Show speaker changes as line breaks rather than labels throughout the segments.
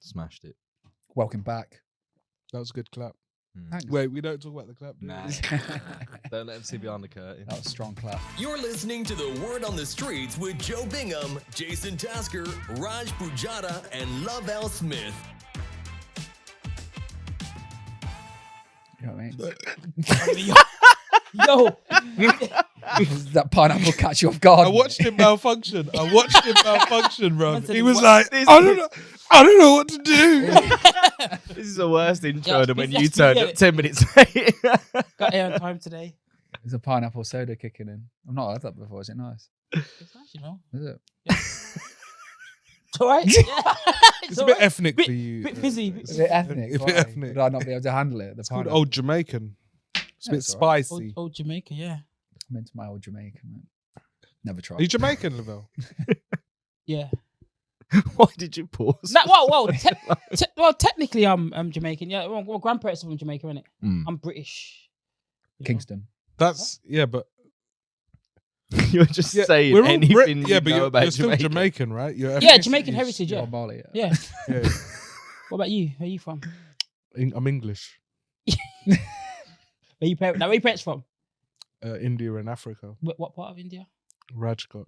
Smashed it.
Welcome back.
That was a good clap.
Thanks.
Wait, we don't talk about the clap, do we?
Nah. Don't let him see behind the curtain.
That was a strong clap.
You're listening to The Word on the Streets with Joe Bingham, Jason Tasker, Raj Pujara, and Lovell Smith.
You know what I mean?
Yo,
Does that pineapple catch you off guard?
I watched him malfunction. Bro.
Man said
He was
what-
like, I don't know what to do.
This is the worst intro
Yeah,
than when
let's
you turned
get
up
it.
10 minutes late.
got air on time today.
There's a pineapple soda kicking in. I've not heard that before. Is it nice?
It's nice, you know.
Is it?
It's all right.
It's a bit ethnic for you.
Bit fizzy.
Is it ethnic?
If
Why?
it ethnic.
Would I not be able to handle it? The
It's called
pineapple?
Old Jamaican. It's a bit
That's all right.
spicy.
Old Jamaica, yeah.
I'm into my old Jamaican. Man. Never tried.
Are you Jamaican, Lovell?
Yeah.
Why did you pause?
Well, technically, I'm Jamaican. Yeah, well, grandparents are from Jamaica, innit? I'm British. You know?
Kingston.
That's but
You're just saying
we're all
anything you
but
know
you're,
about
you're still
Jamaica.
Jamaican, right? Your
Yeah,
ethnicity
Jamaican
is-
heritage, yeah.
Oh, Mali.
Yeah.
Yeah,
What about you? Where are you from?
I'm English.
Where you parents from?
India and Africa.
What part of India?
Rajkot,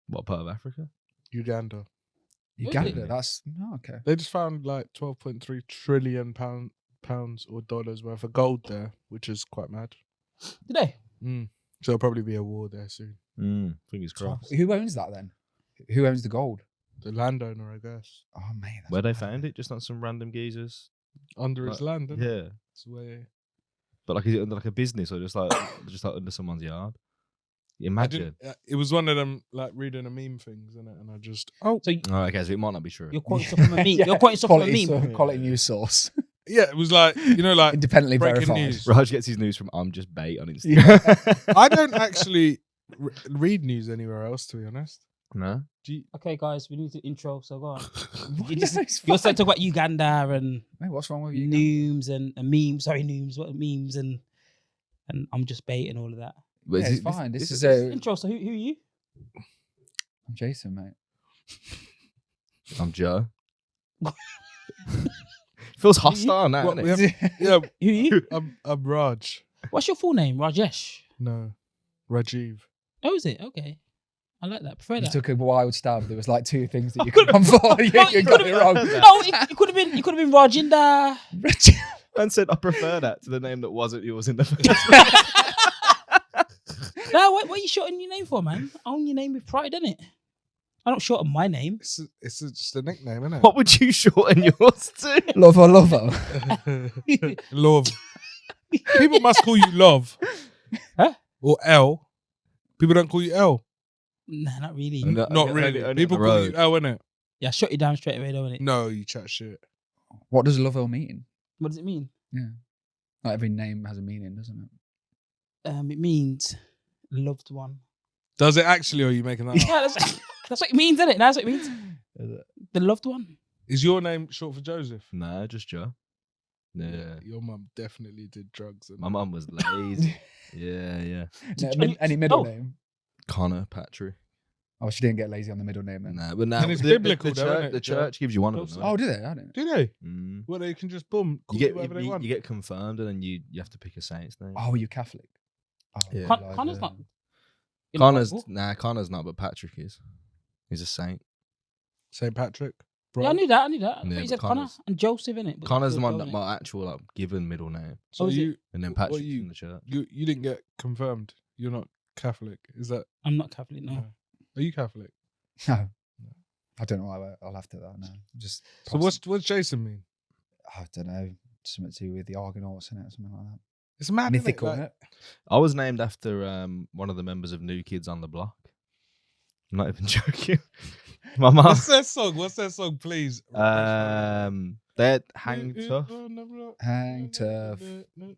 What part of Africa?
Uganda.
Uganda.
Really?
That's okay.
They just found like 12.3 trillion pounds or dollars worth of gold there, which is quite mad.
Did they?
So there'll probably be a war there soon.
Fingers crossed.
Who owns that then? Who owns the gold?
The landowner, I guess,
Oh man.
Where they found it? Just on some random geezers?
under his land. Isn't it?
Yeah.
It's where
But like, is it under like a business or just like under someone's yard? Imagine.
it was one of them like reading a meme things, isn't it? And I just
Oh, okay, so it might not be true.
You're quoting stuff from a meme. You're quoting stuff from a meme.
Quality news source.
yeah, it was like like
Independently
breaking
verified.
news.
Raj gets his news from I'm Just Bait on Instagram.
I don't actually read news anywhere else, to be honest.
No?
Do you,
Okay, guys, we need to intro, so go on.
What?
You
No,
just,
it's
you also
fine.
talk about Uganda and
Mate, what's wrong with you?
memes and memes. Sorry, memes. What memes and I'm just baiting all of that.
But
Yeah,
is
it's
it-
fine. This is
Intro. So who are you?
I'm Jason, mate.
I'm Joe. Feels hostile now,
What,
doesn't
we
it?
have- yeah,
Who are you?
I'm Raj.
What's your full name? Rajesh.
No, Rajiv.
Oh, is it? Okay. I like that. Prefer
You
that.
took a wild stab. There was like two things that you could come for. You got it wrong.
No, it could have been. It could have been Rajinder.
Man said I prefer that to the name that wasn't yours in the first place.
No, what are you shortening your name for, man? Own your name with pride, innit? I don't shorten my name.
It's just a nickname, isn't it?
What would you shorten yours to?
Lover.
Love. People must call you Love.
Huh?
Or L. People don't call you L.
Nah, not really.
No,
Not
only-
really.
only
People
on the
call you
road.
L, innit?
Yeah, I shut you down straight away, don't it?
No, you chat shit.
What does Lovell mean?
What does it mean?
Not every name has a meaning, doesn't it?
It means loved one.
Does it actually, or are you making that up?
Yeah, that's what it means, isn't it? That's what it means. The loved one.
Is your name short for Joseph?
Nah, just Joe. Yeah.
Your mum definitely did drugs.
My mum was lazy. Yeah.
No, any middle
Oh.
name?
Connor, Patrick.
Oh, she didn't get lazy on the middle name then.
Nah, but now
And it's biblical though,
church,
isn't it?
the church gives you one of them.
Oh, do they? I didn't.
Do they?
Mm.
Well, they can just boom, call
You
you whatever they want.
get confirmed and then you have to pick a saint's name.
Oh, you Catholic? Oh,
Yeah.
Connor's not.
Connor's Connor's not, but Patrick is. He's a saint.
St. Patrick. Bro.
Yeah, I knew that.
Yeah,
But you
but
said Connor
Connor's-
and Joseph, innit? But
Connor's the
Joe,
one that
innit?
my actual like given middle name,
So
Oh, is
you,
and then
What
Patrick's
you-
in the church.
you didn't get confirmed. You're not Catholic. Is that?
I'm not Catholic, no.
Are you Catholic?
No. I don't know why I'll have to that. No. Just
So what's Jason mean?
I don't know. Something to do with the Argonauts, innit? Something like that.
It's mad.
Mythical,
Like,
innit?
I was named after one of the members of New Kids on the Block. I'm not even joking. My mum.
What's their song? What's their song, please?
They're Hang Tough.
Hang Tough.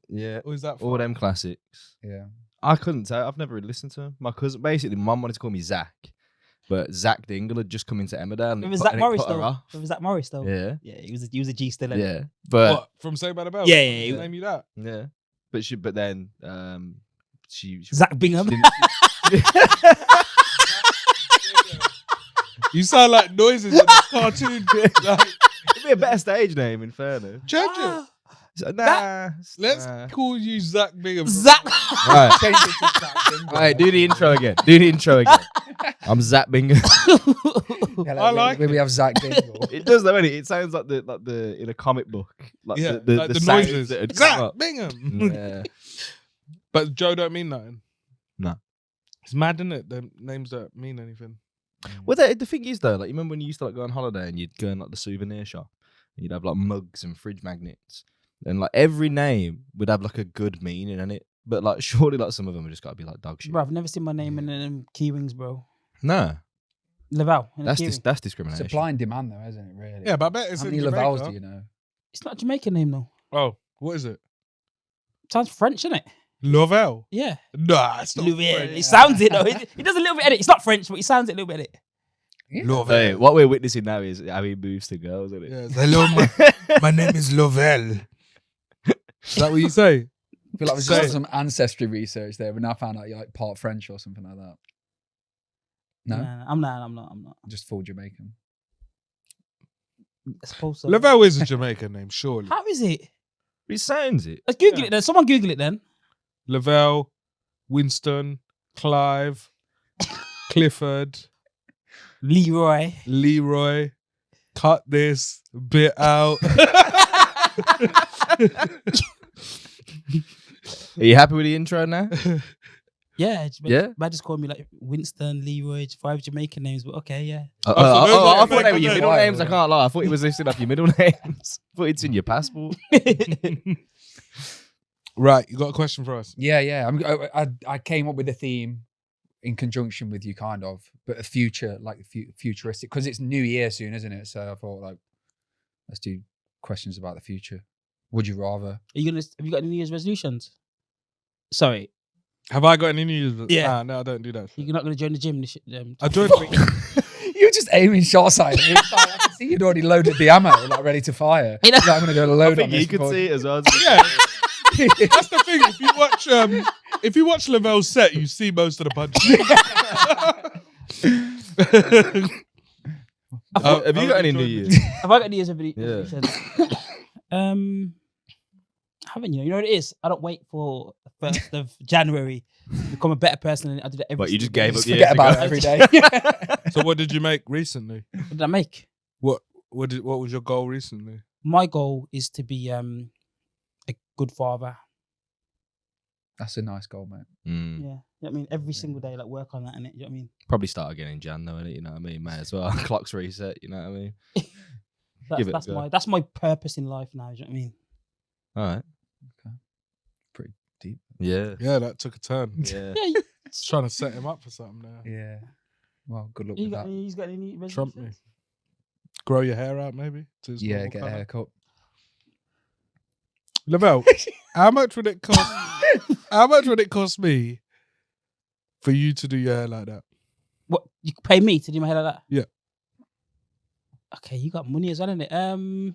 Yeah,
Or is that
all them classics.
Yeah.
I couldn't say. I've never really listened to them. My cousin, basically, my mum wanted to call me Zach, but Zach Dingle had just come into Emmerdale. And
It was
put-
Zach
and it
Morris
put her
though.
off.
It was Zach Morris though.
Yeah,
Yeah, he was a G still. innit?
yeah, but
What? From Saved by the Bell?
Yeah, yeah, yeah.
Name you that?
yeah, but then she
Zach Bingham.
didn't-
You sound like noises in a cartoon. Like,
It'd be a better stage name, in fairness.
Judge Let's call you Zach Bingham.
Zach.
Right.
Change it to Zach Bingham.
All right, do the intro again. Do the intro again. I'm Zach Bingham.
Hello,
I like
we have Zach Bingham.
It does though, innit? It sounds like the in a comic book, like
Yeah,
the
like the
sounds
noises.
that had come
Zach
up.
Bingham.
Yeah.
But Joe don't mean nothing.
No.
It's mad, isn't it? The names don't mean anything.
Well, the thing is though, like you remember when you used to like go on holiday and you'd go in like the souvenir shop, and you'd have like mugs and fridge magnets, and like every name would have like a good meaning in it. But like surely like some of them have just got to be like dog shit.
Bro, I've never seen my name in them key rings, bro.
No,
Lovell. in a
that's
key ring.
that's discrimination.
Supply and demand, though, isn't it? Really.
Yeah, but I bet it's
How
in
many
Jamaica.
Lavells do you know?
It's not a Jamaican name though.
Oh, what is it?
Sounds French, isn't it?
Lovell.
Yeah.
Nah, it's not
Lovell.
French.
It sounds it though. It does a little bit edit. It's not French, but it sounds it a little bit edit.
Yeah.
Lovell.
Hey, what we're witnessing now is how he moves to girls, isn't it?
Yes. Hello, my name is Lovell. Is that what you say?
I feel like we've
Say
just
it.
done some ancestry research there. We now found out you're like part French or something like that. No,
Nah, I'm not.
just full Jamaican.
I suppose so.
Lovell is a Jamaican name, surely.
How is it?
He sounds it.
Let's Google
Yeah.
it then. Someone Google it then.
Lovell, Winston, Clive, Clifford,
Leroy.
Leroy. Cut this bit out.
Are you happy with the intro now?
Yeah.
Yeah?
Man just called me like Winston, Leroy, 5 Jamaican names, but okay, yeah.
so
I
those are
thought they were your
Jamaican
middle
names.
names. I can't lie. I thought he was listing off your middle names. I thought it's in your passport.
Right, you got a question for us?
Yeah. I came up with a theme in conjunction with you, kind of, but a future, like futuristic, because it's New Year soon, isn't it? So I thought, like, let's do questions about the future. Would you rather?
Have you got any New Year's resolutions? Sorry,
Have I got any news?
Yeah.
No, I don't do that. shit.
you're not going to join the gym.
I joined.
You were just aiming shot sight. I can see you'd already loaded the ammo, like ready to fire.
You know-
Like, I'm going to go load on this.
You could see it as well.
Yeah, that's the thing. If you watch Lovell's set, you see most of the punches.
Have you got any New Year's?
Have I got New Year's
Yeah.
resolutions? Haven't you? You know what it is? I don't wait for the 1st of January to become a better person. And I do that every
But you just
single
gave
day.
up
Just
years
forget about
ago.
it every day.
So what did you make recently?
What did I make?
What was your goal recently?
My goal is to be a good father.
That's a nice goal, mate.
Yeah. You know what I mean? Every single day, like work on that, innit? You know what I mean?
Probably start again in Jan though, innit? You know what I mean? May as well. Clock's reset, you know what I mean? Give it a go.
That's my purpose in life now, you know what I mean?
All right.
Pretty deep.
Yeah.
Yeah, that took a turn.
Yeah.
Yeah,
Just trying to set him up for something now.
Yeah. Well, good luck
you
with
got,
that.
he's got any
Trump me.
resolutions?
Grow your hair out, maybe. To his
Yeah,
normal
get a
colour.
haircut.
Lovell, how much would it cost? How much would it cost me for you to do your hair like that?
What, you pay me to do my hair like that?
Yeah.
Okay, you got money as well, innit?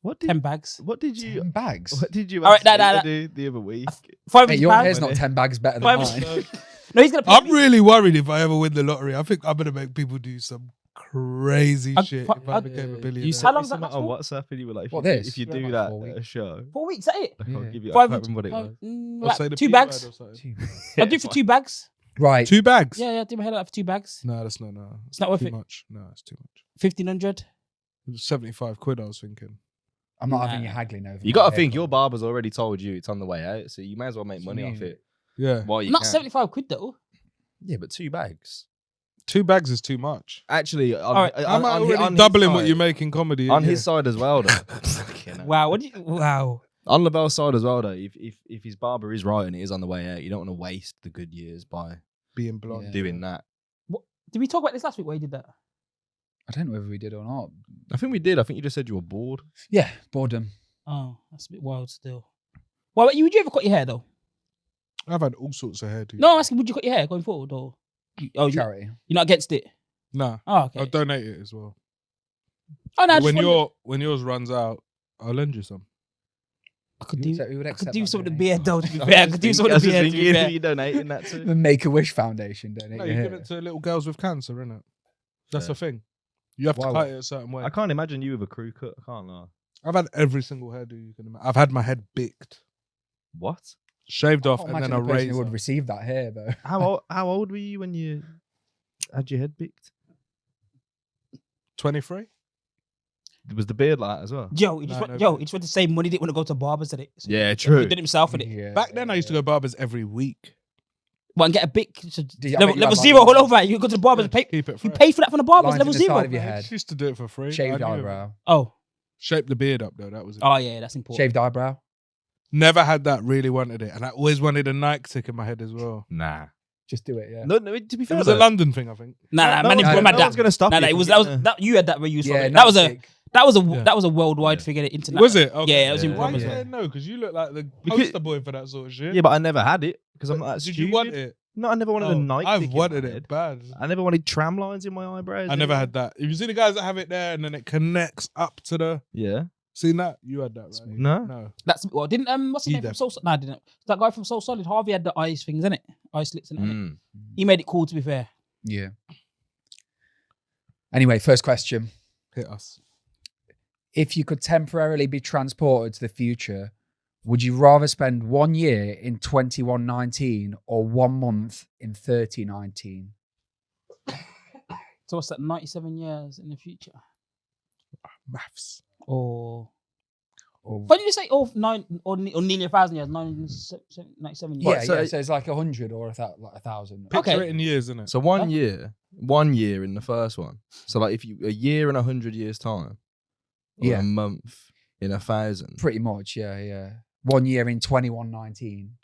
What
10 bags.
What did you?
10 bags.
What did you
All right,
ask
nah,
me
nah,
to do the other week?
500
Hey, your
pounds.
hair's not 10 bags better than mine.
No, he's gonna pay
I'm
me.
really worried if I ever win the lottery. I think I'm gonna make people do some crazy
I'd
shit
fu-
if I
I'd-
became a
You
billionaire.
sent
How
me
long's that
something
last
on WhatsApp and you were like, if
What,
you,
this?
if you
Yeah,
do
like
that
4
at a
weeks.
show,
4 weeks, is that it?
I can't
Yeah.
give you. I
Five-
can't remember what it was.
Or say the
2
P
bags.
word or something.
I'll do it for 2 bags.
Right.
2 bags?
Yeah, do my hair like that for 2 bags.
No, that's not. No,
It's not worth
too
it.
much. No, it's too much.
1,500.
It was 75 quid. I was thinking.
I'm not
Nah.
having you haggling over.
You
my
got to
haircut.
think your barber's already told you it's on the way out, so you may as well make
That's
money
what I
off
mean.
it
Yeah,
while you
Not
can.
75 quid though.
Yeah, but 2 bags.
2 bags is too much.
Actually, on,
right,
I'm
on
already
his
doubling what
side-
you make in comedy.
on
yeah.
his side as well. Though. Fucking hell.
Wow, what do you, wow.
On Lovell's side as well, though. If his barber is right and it is on the way out, you don't want to waste the good years by
being blonde.
Yeah.
doing that.
Did we talk about this last week where he did that?
I don't know whether we did or not.
I think we did. I think you just said you were bored.
Yeah, boredom.
Oh, that's a bit wild still. Well, would you ever cut your hair though?
I've had all sorts of hairdos.
No, I'm asking, would you cut your hair going forward or? You're
Charity.
not against it?
Nah,
Oh, okay.
I'll donate it as well.
Oh, no, I just
When
wondered.
when yours runs out, I'll lend you some.
I could
Who
do.
would
I could
accept
do
that
some of the
donation?
beard though. To be fair, I could do some of the beard. To be fair.
You donating that to?
The Make-A-Wish Foundation, don't
No,
it?
you give it to little girls with cancer, innit? That's
Yeah.
the thing. You have to
Why?
cut it a certain way.
I can't imagine you with a crew cut. I can't lie.
I've had every single hairdo you can imagine. I've had my head bicked,
What?
shaved
I
off,
can't
and then
imagine
a
the person who
razor.
would receive that hair though.
How old were you when you had your head picked?
23?
Was the beard like that as well?
Yo, he just
No,
went,
no
he just went to save money. Didn't want to go to barbers, did it? So
Yeah,
He
true.
did it himself, did it?
Yeah,
Back then, I used to go barbers every week.
Well, and get a big
you- I bet
level,
you
level
had,
zero
like,
all over. You go to the barbers, pay.
Keep it
You
fresh.
pay for that from the barbers,
Lines
level
to the
zero.
side of your
I
head,
used to do it for free.
shaved
I knew it.
eyebrow,
Oh,
Shape the beard up though. That was it.
oh yeah, that's important.
shaved eyebrow.
Never had that. Really wanted it, and I always wanted a Nike tick in my head as well.
Nah.
Just do it, yeah.
No, to be
It
fair,
was a
though,
London thing, I think.
Nah,
no
man,
one's-
bro,
no
man,
one's gonna stop
Nah,
you
nah,
from
it was that was
getting
that you had that where you saw
Yeah,
it. That was a
Nike.
Yeah.
that was a worldwide
Yeah.
figure. Internet.
Was it? Okay.
Yeah, it was in
Yeah.
Why are you
Promise.
saying no? Because you look like the
Because-
poster boy for that sort of shit.
Yeah, but I never had it because I'm not that
Did
stupid.
you want it?
No, I never wanted a
Oh,
Nike.
I've
tick in
wanted
my
it
head.
bad.
I never wanted tram lines in my eyebrows.
I never had that. If you see the guys that have it there and then it connects up to the.
Yeah.
Seen that? You had that, right?
No.
No.
That's well. Didn't what's his
He
name from
def-
Soul? No, I didn't. That guy from Soul Solid, Harvey had the eyes things in it, eye slits in it.
Mm.
He made it cool. To be fair,
Yeah. Anyway, first question.
Hit us.
If you could temporarily be transported to the future, would you rather spend 1 year in 2119 or 1 month in 3019?
so what's that? 97 years in the future,
Maths.
or
Or
what did you say? Oh, or nearly 1,000 years. 97 years.
yeah,
so-
so it's like 100 or like 1,000.
Picture
Okay.
it in years, isn't it?
So 1 year in the first one. So like if you a year in 100 years time, or
Yeah.
a month in 1,000.
Pretty much, yeah. 1 year in 2119.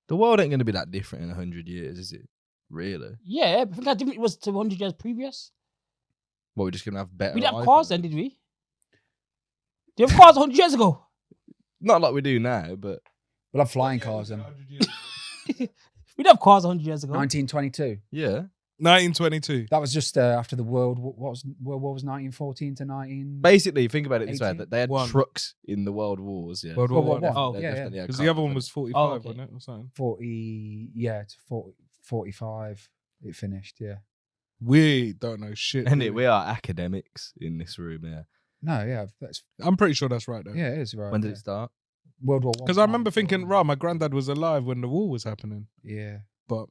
The world ain't gonna be that different in 100 years, is it? Really?
Yeah, but think how different it was to 100 years previous.
What, we're just gonna have better?
We didn't have
iPhones?
cars then, did we? Did you have cars 100 years ago?
Not like we do now, but
We'll have flying cars then.
We didn't have cars 100 years ago.
1922.
yeah.
1922.
That was just after the World War was 1914 to 19.
Basically, think about it this way:
18?
that they had
One.
trucks in the world wars. Yeah.
World
World
War
War
One.
One.
Oh,
They
yeah,
definitely had
Because
cars.
the other one was 45,
Oh, okay.
wasn't it? Or something.
40, yeah, to 40, 45. It finished, yeah.
We don't know shit.
And
do
it, we are academics in this room. Yeah.
No, yeah, that's
I'm pretty sure that's right, though.
yeah, it is right.
When did
yeah.
it start?
World War One.
Because I remember thinking, right, my granddad was alive when the war was happening.
Yeah,
But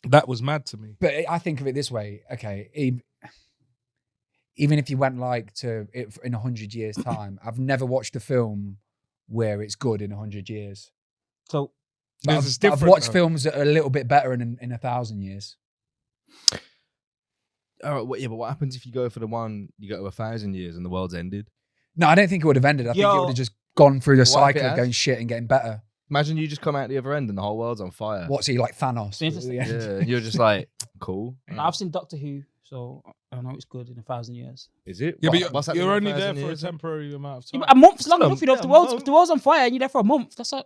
that was mad to me.
but I think of it this way. Okay, even if you went like to it in 100 years' time, I've never watched a film where it's good in 100 years.
So
But
This
I've,
is
but I've
different,
watched
though.
films that are a little bit better in 1,000 years.
All right, yeah, but what happens if you go for the one you go to 1,000 years and the world's ended?
No, I don't think it would have ended. I think it
Yo.
would have just gone through the
What if
cycle
it
of
has?
going shit and getting better.
Imagine you just come out the other end and the whole world's on fire.
What's he like, Thanos?
Interesting.
at the end?
Yeah, you're just like, cool.
I've seen Doctor Who, so I know it's good in 1,000 years.
Is it?
Yeah,
What-
but
happening
you're
in
only
1,000
there for a
years?
temporary amount of
Yeah,
time.
but a month's long
Still,
enough, you know. If
yeah,
the world's on fire and you're there for a month, that's like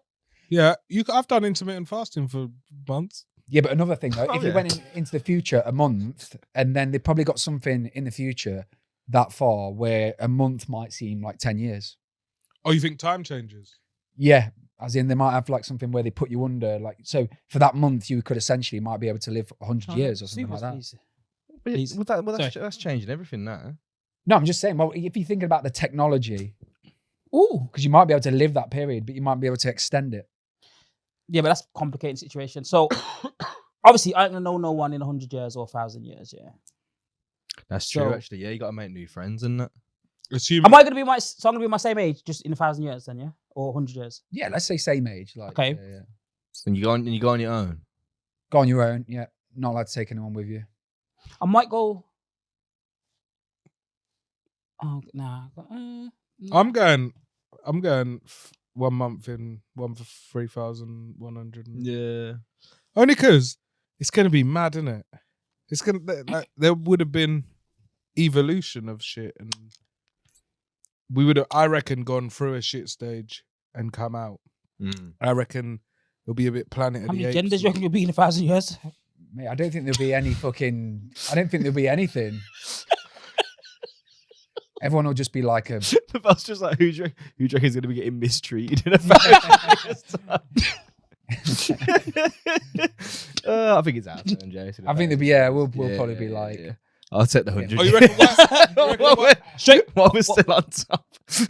Yeah, I've done intermittent fasting for months.
Yeah, but another thing though,
Oh,
if you
yeah.
went into the future a month and then they probably got something in the future that far where a month might seem like 10 years.
Oh, you think time changes?
Yeah, as in they might have like something where they put you under, like, so for that month you could essentially might be able to live 100 years or something like that.
Please.
But
Please.
that's changing everything now.
No, I'm just saying, well, if you're thinking about the technology,
Ooh,
because you might be able to live that period, but you might be able to extend it.
yeah, but that's a complicated situation. So obviously, I ain't gonna know no one in 100 years or 1,000 years. Yeah.
That's true,
So-
actually. Yeah, you got to make new friends, and that.
Assuming
Am I gonna be so I'm gonna be my same age just in 1,000 years then, yeah, or 100 years?
Yeah, let's say same age. Like,
Okay.
yeah.
And you go on your own.
Go on your own. Yeah, not allowed to take anyone with you.
I might go. Oh nah.
I'm going 1 month in one for 3,100.
Yeah.
Only because it's going to be mad, isn't it? It's going to like there would have been evolution of shit, and we would have, I reckon, gone through a shit stage and come out.
Mm.
I reckon it'll be a bit Planet of
How
the
many
Apes.
genders you reckon you'll be in 1,000 years?
Mate, I don't think there'll be any fucking. I don't think there'll be anything. Everyone will just be like a.
But that's just like, who do you reckon is going to be getting mistreated in a 1,000 years' time? I think it's our turn, Jason.
I think there'll be we'll probably be like.
Yeah. I'll take the 100.
Oh, you reckon
What was still on top?
You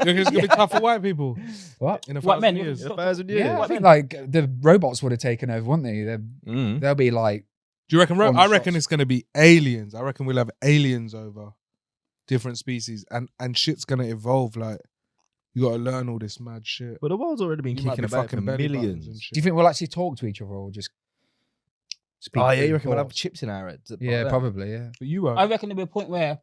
reckon it's gonna be tough for white people
What?
in a
White
1,000
men?
years?
In 1,000 years.
Yeah, I think like the robots would have taken over, wouldn't they? They'll be like.
Do you reckon?
On
I reckon
shots.
it's gonna be aliens. I reckon we'll have aliens over different species, and shit's gonna evolve. Like you got to learn all this mad shit.
But the world's already been
You might
kicking
be
about for
fucking belly buttons
millions.
and shit.
Do you think we'll actually talk to each other or just? Speak
Oh yeah,
through
you reckon we'll have
thoughts?
chips in our heads?
Yeah, probably. Yeah.
But you
I
won't,
reckon there'll be a point where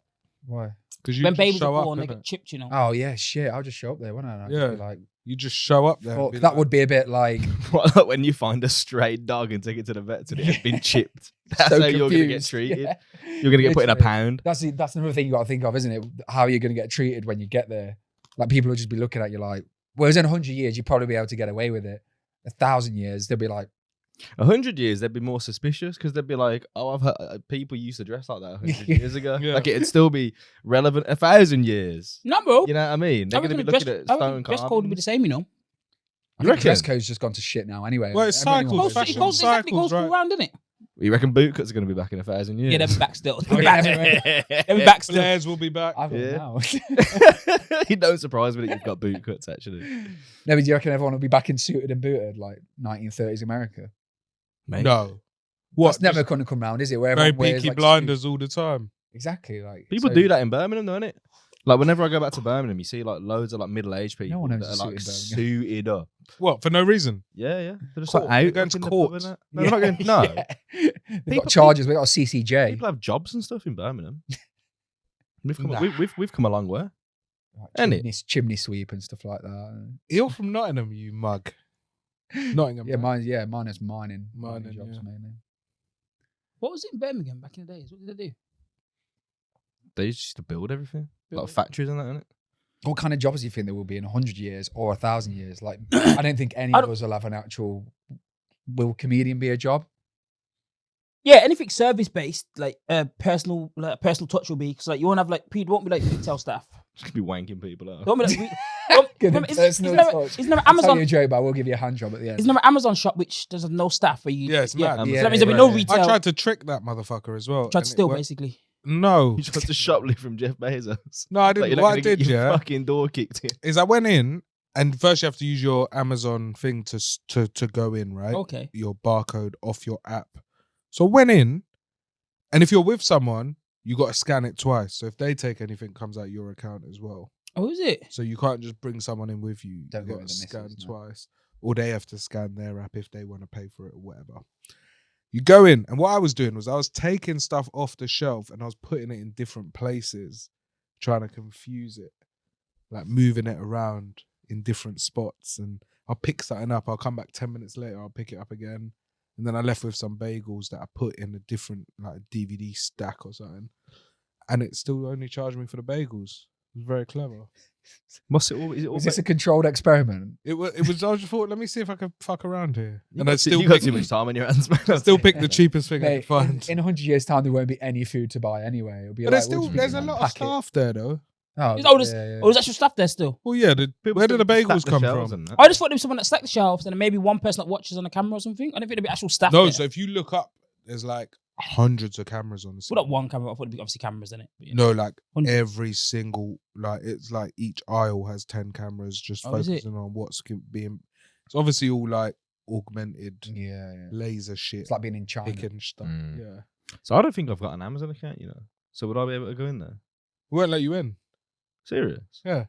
Why?
because you
when
just
babies
show
are
up.
born, they
innit?
get chipped, you know.
Oh yeah, shit! I'll just show up there, wouldn't I? I'll just
Yeah.
be like,
You just show up there. and
fuck,
be
that
like,
would be a bit like.
What, like when you find a stray dog and take it to the vet and it has been chipped? That's
so
how you're gonna get
confused.
treated.
Yeah.
You're gonna get put in a
Literally.
pound.
That's another thing you got to think of, isn't it? How you're going to get treated when you get there. Like people will just be looking at you like, whereas in 100 years you'd probably be able to get away with it. 1,000 years they'll be like,
100 years, they'd be more suspicious because they'd be like, "Oh, I've heard people used to dress like that 100 years ago."
Yeah.
Like it'd still be relevant 1,000 years.
No, bro.
You know what I mean? They're
I
going to
reckon
be
the
looking
dress,
at
I
stone
reckon dress code would be the same, you know.
I
You
think dress
reckon?
code's just gone to shit now anyway.
Well, it's
Everyone
cycles,
wants to-
It
fashion.
goes exactly
cycles,
goes
right?
around, innit?
You reckon boot cuts are going to be back in 1,000 years?
Yeah, they'll be back still.
I
They'll
mean,
be back still.
Blairs will be back.
I've got
Yeah.
now.
It don't surprise me that you've got boot cuts actually.
No, but do you reckon everyone will be back in suited and booted like 1930s America?
Mate.
No. What?
That's never
Just
going to come round, is it? Where
very
everyone wears
peaky
like
blinders
suits?
all the time.
Exactly. Like
People
so-
do that in Birmingham, though, innit? Like whenever I go back to Birmingham, you see like loads of like middle-aged people
one owns
that
a
are like
suit in Birmingham.
suited up.
What? For no reason.
Yeah, yeah. They're just
Court.
like out.
They're going
up
to
in the
court.
pub and that. No, they're not going. No,
Yeah. They've
People-
got charges. We've got a CCJ.
people have jobs and stuff in Birmingham. We've come,
Nah.
we've come a long way.
Like
Innit?
chimney sweep and stuff like that.
You're from Nottingham, you mug. Nottingham.
Yeah,
right?
mine is mining.
Mining,
jobs
yeah.
mainly.
What was it in Birmingham back in the days? What did they do?
They used to build everything,
Build
like
it.
factories and that, innit?
What kind of jobs do you think there will be in 100 years or 1,000 years? Like, I don't think any
I
of
don't-
us will have an actual. Will comedian be a job?
Yeah, anything service based, like personal touch will be because like you won't have like people won't be like retail staff.
Just gonna be wanking people out.
There won't be like
Give them
remember,
personal touch.
it's never
I'll tell you
Amazon.
a joke, but I will give you a hand job at the end.
It's never Amazon shop which does no staff where you.
Yeah, it's mad.
So
Yeah,
that means there'll be
yeah,
no
yeah.
retail.
I tried to trick that motherfucker as well.
Tried
and
to
it
steal
worked.
basically.
No.
You tried to shoplift from Jeff Bezos.
No, I
Like,
didn't.
you're not
What I
gonna get
did,
your
yeah,
fucking door kicked in.
is I went in and first you have to use your Amazon thing to go in, right?
Okay.
Your barcode off your app. So I went in, and if you're with someone, you got to scan it twice. So if they take anything, it comes out your account as well.
Oh, is it?
So you can't just bring someone in with you.
Don't
You
go
got
with
to
the
scan
missus, no.
twice, or they have to scan their app if they want to pay for it or whatever. You go in, and what I was doing was I was taking stuff off the shelf and I was putting it in different places, trying to confuse it, like moving it around in different spots. And I'll pick something up. I'll come back 10 minutes later. I'll pick it up again. And then I left with some bagels that I put in a different like DVD stack or something. And it still only charged me for the bagels. It was very clever.
What's it all? Is it all?
Was this a controlled experiment?
It was. I just thought, let me see if I can fuck around here.
You
And I
got
still
you got
picked,
too much time on your hands, man.
still picked the cheapest thing I
Mate,
could find.
in 100 years' time, there won't be any food to buy anyway. It'll be
But
like,
there's still
what do you
there's a
mean,
lot of
packet?
staff there though.
Oh,
Oh, there's-
yeah, yeah.
Oh, there's actual staff there still.
Well, yeah.
People
Where did
still
the
stack
bagels come
shelves
from?
and that.
I just thought there was someone that stacked the shelves and then maybe one person that watches on a camera or something. I don't think there'd be actual staff.
No,
there.
so if you look up, there's like hundreds of cameras on the
Well, not
scene.
one camera. I thought it'd be obviously cameras in it. But, you know.
No, like
Hundred-
every single it's like each aisle has 10 cameras just
Oh, is it?
focusing on what's being. It's obviously all like augmented
Yeah, yeah.
laser shit.
It's like being in China.
picking stuff.
Mm.
Yeah,
So I don't think I've got an Amazon account, you know. So would I be able to go in there?
we won't let you in.
Serious?
Yeah,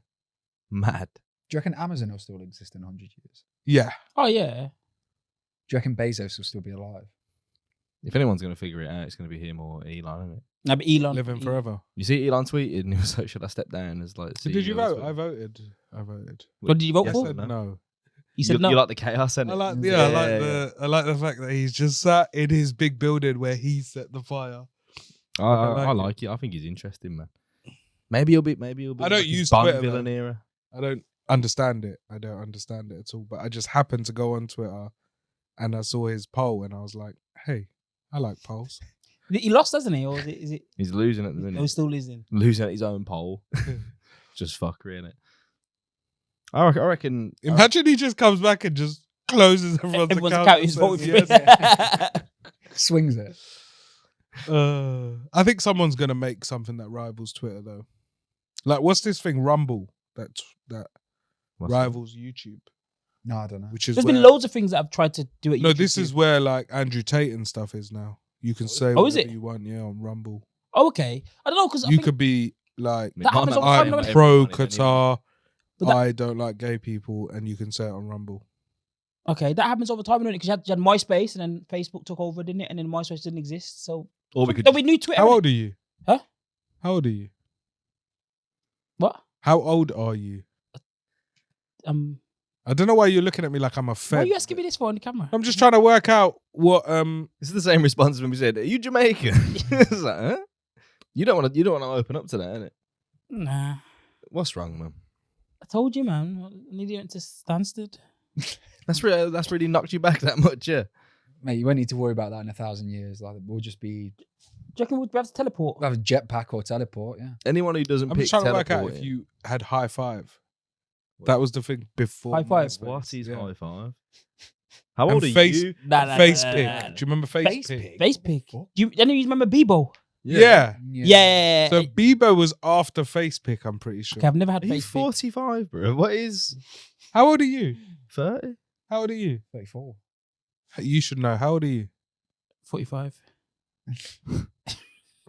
Mad.
Do you reckon Amazon will still exist in 100 years?
yeah.
Oh yeah.
Do you reckon Bezos will still be alive?
If anyone's gonna figure it out, it's gonna be him or Elon, isn't it?
No, but Elon
Living forever.
You see, Elon tweeted and he was like, "Should I step down as like?"
So did you
CEO as
vote?
well?"
I voted. I voted.
What did you vote
I
Yes,
for?
said
no.
no.
You said
you,
no.
You like the chaos, innit?
I like,
Yeah,
yeah,
yeah,
I like the fact that he's just sat in his big building where he set the fire.
I like it. I think he's interesting, man. Maybe he'll be.
I don't
like his
use
Bond
Twitter,
villain
though.
era.
I don't understand it. I don't understand it at all. But I just happened to go on Twitter and I saw his poll and I was like, hey, I like polls.
He lost, hasn't he? Or is it?
He's losing at the minute.
Oh, he's still losing.
Losing at his own poll. Just fuckery, innit? I reckon.
Imagine he just comes back and just closes everyone's account.
Who's
and
voted
says,
for
yes.
it.
Swings it.
I think someone's gonna make something that rivals Twitter though. Like, what's this thing, Rumble, that
What's
rivals YouTube?
No, I don't know.
Which is
There's
where,
been loads of things that I've tried to do it.
no, this is where like Andrew Tate and stuff is now. You can say
Oh, is
whatever
it?
you want, yeah, on Rumble.
Oh, okay. I don't know because
You could be like,
That happens all the time,
I'm
though,
pro
innit?
Qatar.
But that-
I don't like gay people, and you can say it on Rumble.
Okay, that happens all the time, because you had MySpace and then Facebook took over, didn't it? And then MySpace didn't exist. So
Or we could.
no, we knew Twitter.
How
innit?
old are you?
Huh?
How old are you?
What?
How old are you?
Why
I don't know why you're looking at me like I'm a fed.
are you asking me this for on the camera?
I'm just trying to work out what
This is the same response when we said, "Are you Jamaican?" It's like, huh? You don't want to open up to that, innit?
Nah,
What's wrong, man?
I told you, man. I need you to Stansted.
That's really knocked you back that much, yeah.
Mate, you won't need to worry about that in 1,000 years. Like, we'll just be
Do you reckon we'd have to teleport?
we'll have a jetpack or teleport. Yeah.
Anyone who doesn't
I'm
pick
just trying to work out if
teleporting-
you had high five. That was the thing before.
High five.
MySpace,
What is
yeah.
high five? How
And
old are
face-
you?
Nah,
Face
nah,
pick.
nah, nah.
Do you remember face pick?
Face pick. Do you remember Bebo?
Yeah.
Yeah.
So Bebo was after face pick, I'm pretty sure.
Okay, I've never had
Are you
face pick.
45, bro? What is
How old are you?
30?
How old are you?
34.
You should know. How old are you?
45.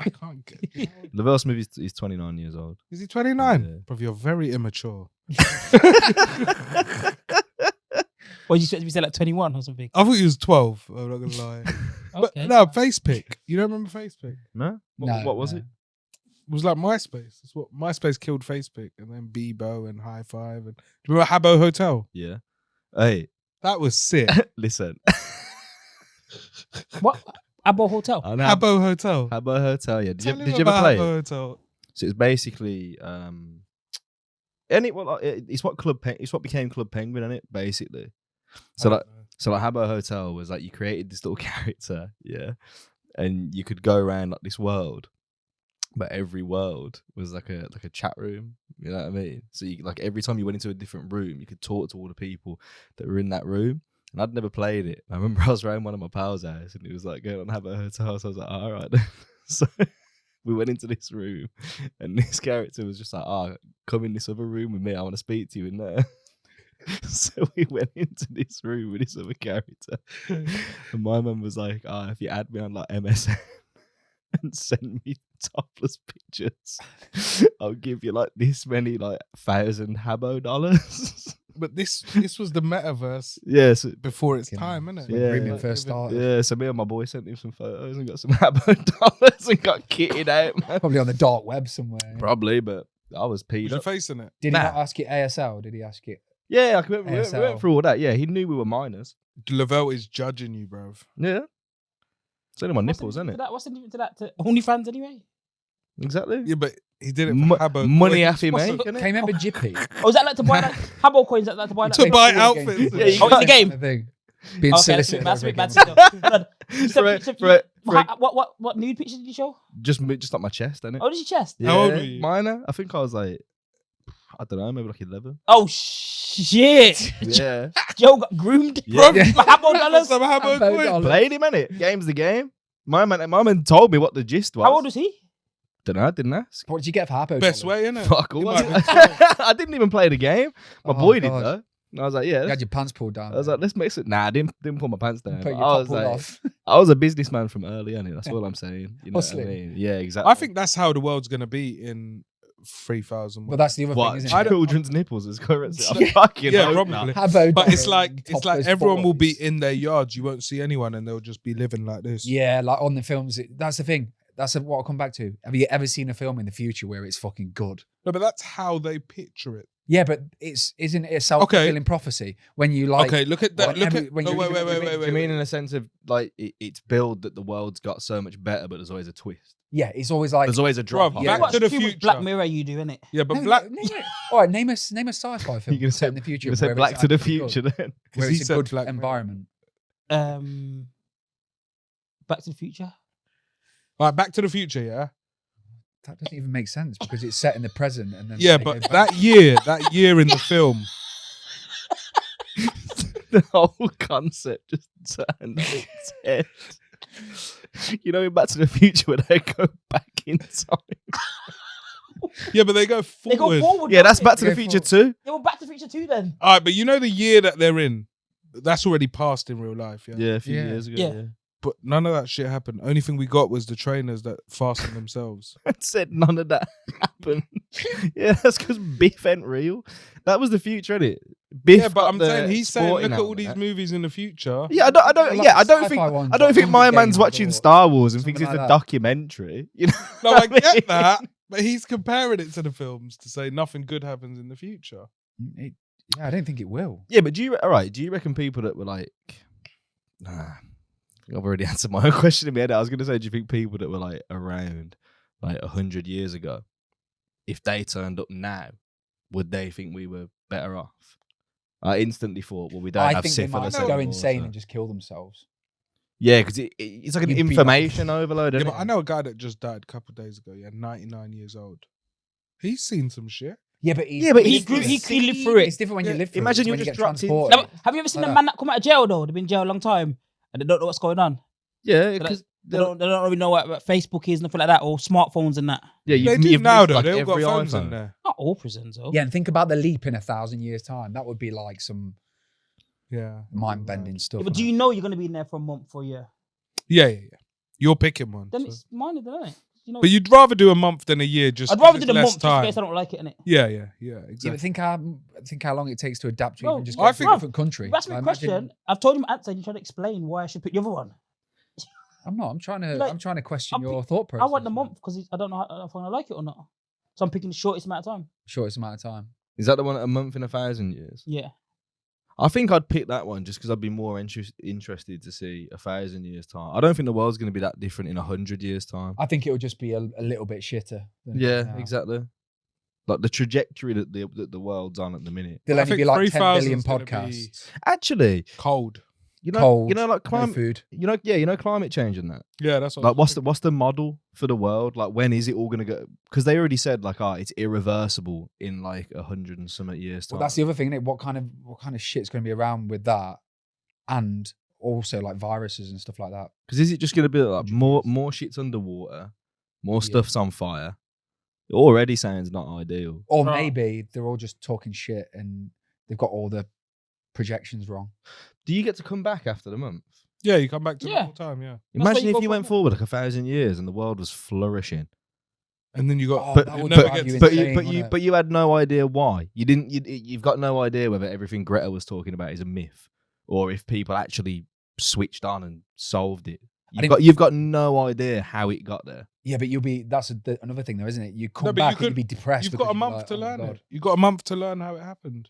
I can't get.
Lovell Smith is 29 years old.
Is he 29?
Yeah.
Bro, you're very immature.
Or you expect to be said like 21 or something?
I thought he was 12. I'm not going to lie.
Okay.
But no, face pick. You don't remember face pick?
No?
No,
What was
no.
it?
It was like MySpace. That's what MySpace killed Facebook, and then Bebo and High Five. And do you remember Habbo Hotel?
Yeah. Hey,
That was sick.
listen.
What? Abo Hotel?
I know
Habbo Hotel.
Habbo Hotel, yeah.
Tell
Did
him
you ever
about
play
Habbo
it?
Hotel.
So it's basically it's what became Club Penguin, isn't it? Basically. So like Habbo Hotel was like you created this little character, yeah, and you could go around like this world, but every world was like a chat room. You know what I mean? So you like every time you went into a different room, you could talk to all the people that were in that room. And I'd never played it. I remember I was around one of my pals' house, and it was like going on Habbo Hotel. So I was like, all right. So we went into this room, and this character was just like, come in this other room with me. I want to speak to you in there. So we went into this room with this other character, and my mum was like, if you add me on like MSN and send me topless pictures, I'll give you like this many like $1,000 Habbo.
But this was the metaverse
Yeah, so,
before its
Yeah.
time, isn't it?
Yeah.
Grooming
Like,
first started.
yeah, so me and my boy sent him some photos and got some $Habbo and got kitted out, man.
Probably on the dark web somewhere.
Probably, but I was peed
Was your
up.
face in it?
Did
Nah.
he not ask you ASL? Did he ask you?
Yeah, we went
ASL.
through all that. Yeah, he knew we were minors.
Lavelle is judging you, bruv.
Yeah. It's only my
What's the
nipples,
difference
isn't
to
it?
that? What's the difference to that to OnlyFans anyway?
Exactly.
Yeah, but he did it for
Mo-
Habbo.
money
coins.
happy,
What's
mate.
the-
innit?
Can you remember Jippy?
Oh, is that like to buy like Habbo coins? Like to buy like
To buy
Video
outfits.
games.
Yeah, you
Oh, it's a game.
Kind of thing. Being
Okay,
solicited.
that's a
over
bit
again.
bad still. So,
Right,
so-
right,
so-
right.
What nude pictures did you show?
Just like my chest, innit?
Oh, this your chest?
How old were you?
Minor. I think I was like, I don't know, maybe like 11.
Oh shit!
Yeah.
Joe got groomed.
Yeah.
Yeah.
For Habbo dollars.
Some Habbo
Habbo
coins.
dollars.
Played him, innit? Game's the game. My man told me what the gist was.
How old was he?
Don't know, I didn't ask.
What did you get for Harpo?
Best way, innit?
Fuck all.
It might
I didn't even play the game. My
Oh,
boy did
God.
though. And I was like, yeah.
You had your pants pulled down.
I was like, let's mix it. Nah, I didn't pull my pants down.
Put
But
your
I
top
was
pulled
like,
off.
I was a businessman from early, innit? That's all I'm saying. You know what I
Hustling.
mean? Yeah, exactly.
I think that's how the world's gonna be in 3,000.
But that's the other
what
thing, isn't it?
children's nipples is currency. I fucking
Yeah,
hope
probably.
not.
Habbo
But it's
dollars,
like
topless
everyone will be
boys.
in their yards. You won't see anyone, and they'll just be living like this.
Yeah, like on the films. That's the thing. That's what I'll come back to. Have you ever seen a film in the future where it's fucking good?
No, but that's how they picture it.
Yeah, but isn't it a self-fulfilling prophecy when you like?
Okay, look at that. Look at.
when
No,
you're
wait,
reading
wait,
what
wait,
you
wait,
Do you
wait.
mean in a sense of like it's billed that the world's got so much better, but there's always a twist.
Yeah, it's always like.
There's always a drop.
Bruv,
off.
Yeah.
Back
Watch
to the
too much
Future.
Black Mirror, you do, innit?
Yeah, but
No,
Black.
name it. All right, name a sci-fi film
You're gonna
set
say
in the future.
You said
where
Black
it's
to the
actually good,
Future then.
where
He
it's a
said
good
Black Mirror.
environment.
Back to the Future.
Right, Back to the Future, yeah?
That doesn't even make sense because it's set in the present and then
Yeah,
they
but
go back.
that year in the film,
The whole concept just turned on its head. You know, in Back to the Future where they go back in time.
yeah, but they go
They
forward.
go forward.
Yeah, that's
don't
Back
they?
to the
Go
Future
forward.
too.
Yeah, well, Back to the Future 2 then.
All right, but you know the year that they're in, that's already passed in real life, yeah?
Yeah, a few
Yeah.
years ago.
Yeah.
Yeah.
But none of that shit happened. Only thing we got was the trainers that fastened themselves.
I said none of that happened. Yeah, that's because Biff ain't real. That was the future, innit? Biff.
Yeah, but
got
I'm
the
saying he's saying look
sporting
at all these
helmet.
movies in the future.
Yeah, I don't.
Well, like
Yeah, I don't
sci-fi
think.
ones,
I don't
like
think my
Hunger
man's
Games
watching
or
Star Wars and thinks
something
it's
like
a
that.
documentary. You know?
No,
what
I get
mean?
that, but he's comparing it to the films to say nothing good happens in the future.
Yeah, I don't think it will.
Yeah, but do you reckon people that were like, nah, I've already answered my own question in my head. I was going to say, do you think people that were like around like 100 years ago, if they turned up now, would they think we were better off? I instantly thought, well, we don't
I
have
think they might
syphilis
go
anymore,
insane
so-
and just kill themselves.
Yeah, because it's like an
You'd be like-
information overload.
Yeah,
Isn't
but
it?
I know a guy that just died a couple of days ago. Yeah, 99 years old. He's seen some shit.
Yeah, but
He lived through it.
It's different when you live through
Imagine
it.
you
It's when
just
get
dropped in-
transported.
No, but have you ever seen
Like
the
that.
man that come out of jail though? They've been in jail a long time and they don't know what's going on.
Yeah,
They
because
don't really know what Facebook is, nothing like that, or smartphones and that.
yeah,
They do
you've
now
missed,
though.
like,
They've got
every
phones
iPhone.
in there.
Not all prisons though.
Yeah, and think about the leap in 1,000 years' time. That would be like some
Yeah.
mind-bending stuff.
Yeah, but do
innit?
you know you're going to be in there for a month, for a year?
Yeah. You're picking one.
Then
so.
it's mine, isn't it? You know,
But you'd rather do a month than a year just
I'd rather
'cause
do the
it's
month
less
just in
time.
case I don't like it, innit?
Yeah,
Yeah, but
exactly.
think how long it takes to adapt to
Bro,
even just
I
get to
think-
a different country.
You asked me a
Like, imagine-
question. I've told you my answer and you try to explain why I should pick the other one.
I'm not. I'm trying to.
Like,
I'm trying to question
I'm
your
pick-
thought process.
I want the month because I don't know if I'm going to like it or not. So I'm picking the shortest amount of time.
Shortest amount of time.
Is that the one at a month in 1,000 years?
Yeah.
I think I'd pick that one just because I'd be more interested to see 1,000 years time. I don't think the world's going to be that different in 100 years time.
I think it would just be a little bit shitter. than it is
Yeah,
now.
exactly. Like the trajectory that the world's on at the minute.
There'll
I
only
think
be like 10
3,000
billion
is gonna be
podcasts.
Actually,
Cold.
you know,
Cold.
like
No
climate.
food.
You know, climate change and that.
Yeah, that's what.
Like, what's the model for the world? Like, when is it all gonna go? Because they already said like, it's irreversible in like 100 and some years time.
Well, that's the other thing. Innit? What kind of shit's going to be around with that, and also like viruses and stuff like that.
Because is it just gonna be like
100
more
years.
shit's underwater, more
Yeah.
stuff's on fire? It already sounds not ideal.
Or
Right.
maybe they're all just talking shit and they've got all the projections wrong.
Do you get to come back after the month?
Yeah, you come back to
Yeah.
the whole time. Yeah,
That's why
Imagine
you
if
go
you
for
went
it.
forward like 1,000 years and the world was flourishing.
and then you got.
Oh,
But-
that would
never
drive
gets-
you
But
insane,
you
wouldn't it?
had no idea why. You've got no idea whether everything Greta was talking about is a myth or if people actually switched on and solved it. You've got no idea how it got there.
Yeah, but that's another thing, though, isn't it? You come
but
back
you
and you'd be depressed.
You've
because
got a
you'd be
month
like,
to
"Oh my
learn
God."
it. You got a month to learn how it happened.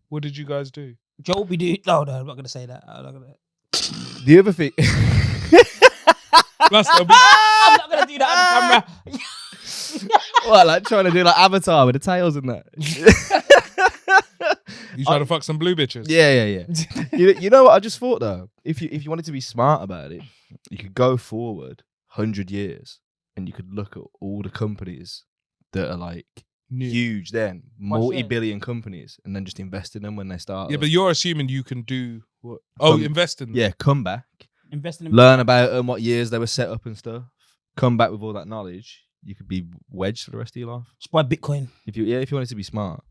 What did you guys do?
Joe, we do. No, I'm not going to say that. I'm not going to.
The other thing.
Plus, there'll be-
I'm not going to do that on the camera.
Well, like trying to do like Avatar with the tails and that.
you trying to fuck some blue bitches?
Yeah. you know what I just thought though? If you wanted to be smart about it, you could go forward 100 years and you could look at all the companies that are like
New.
huge then,
Watch
multi-billion companies, and then just invest in them when they start.
Yeah,
up.
but you're assuming you can do what? Oh,
Come-
invest in them.
yeah, come back,
Investing in
learn about them, what years they were set up and stuff. Come back with all that knowledge. You could be wedged for the rest of your life
Just buy Bitcoin.
if you wanted to be smart.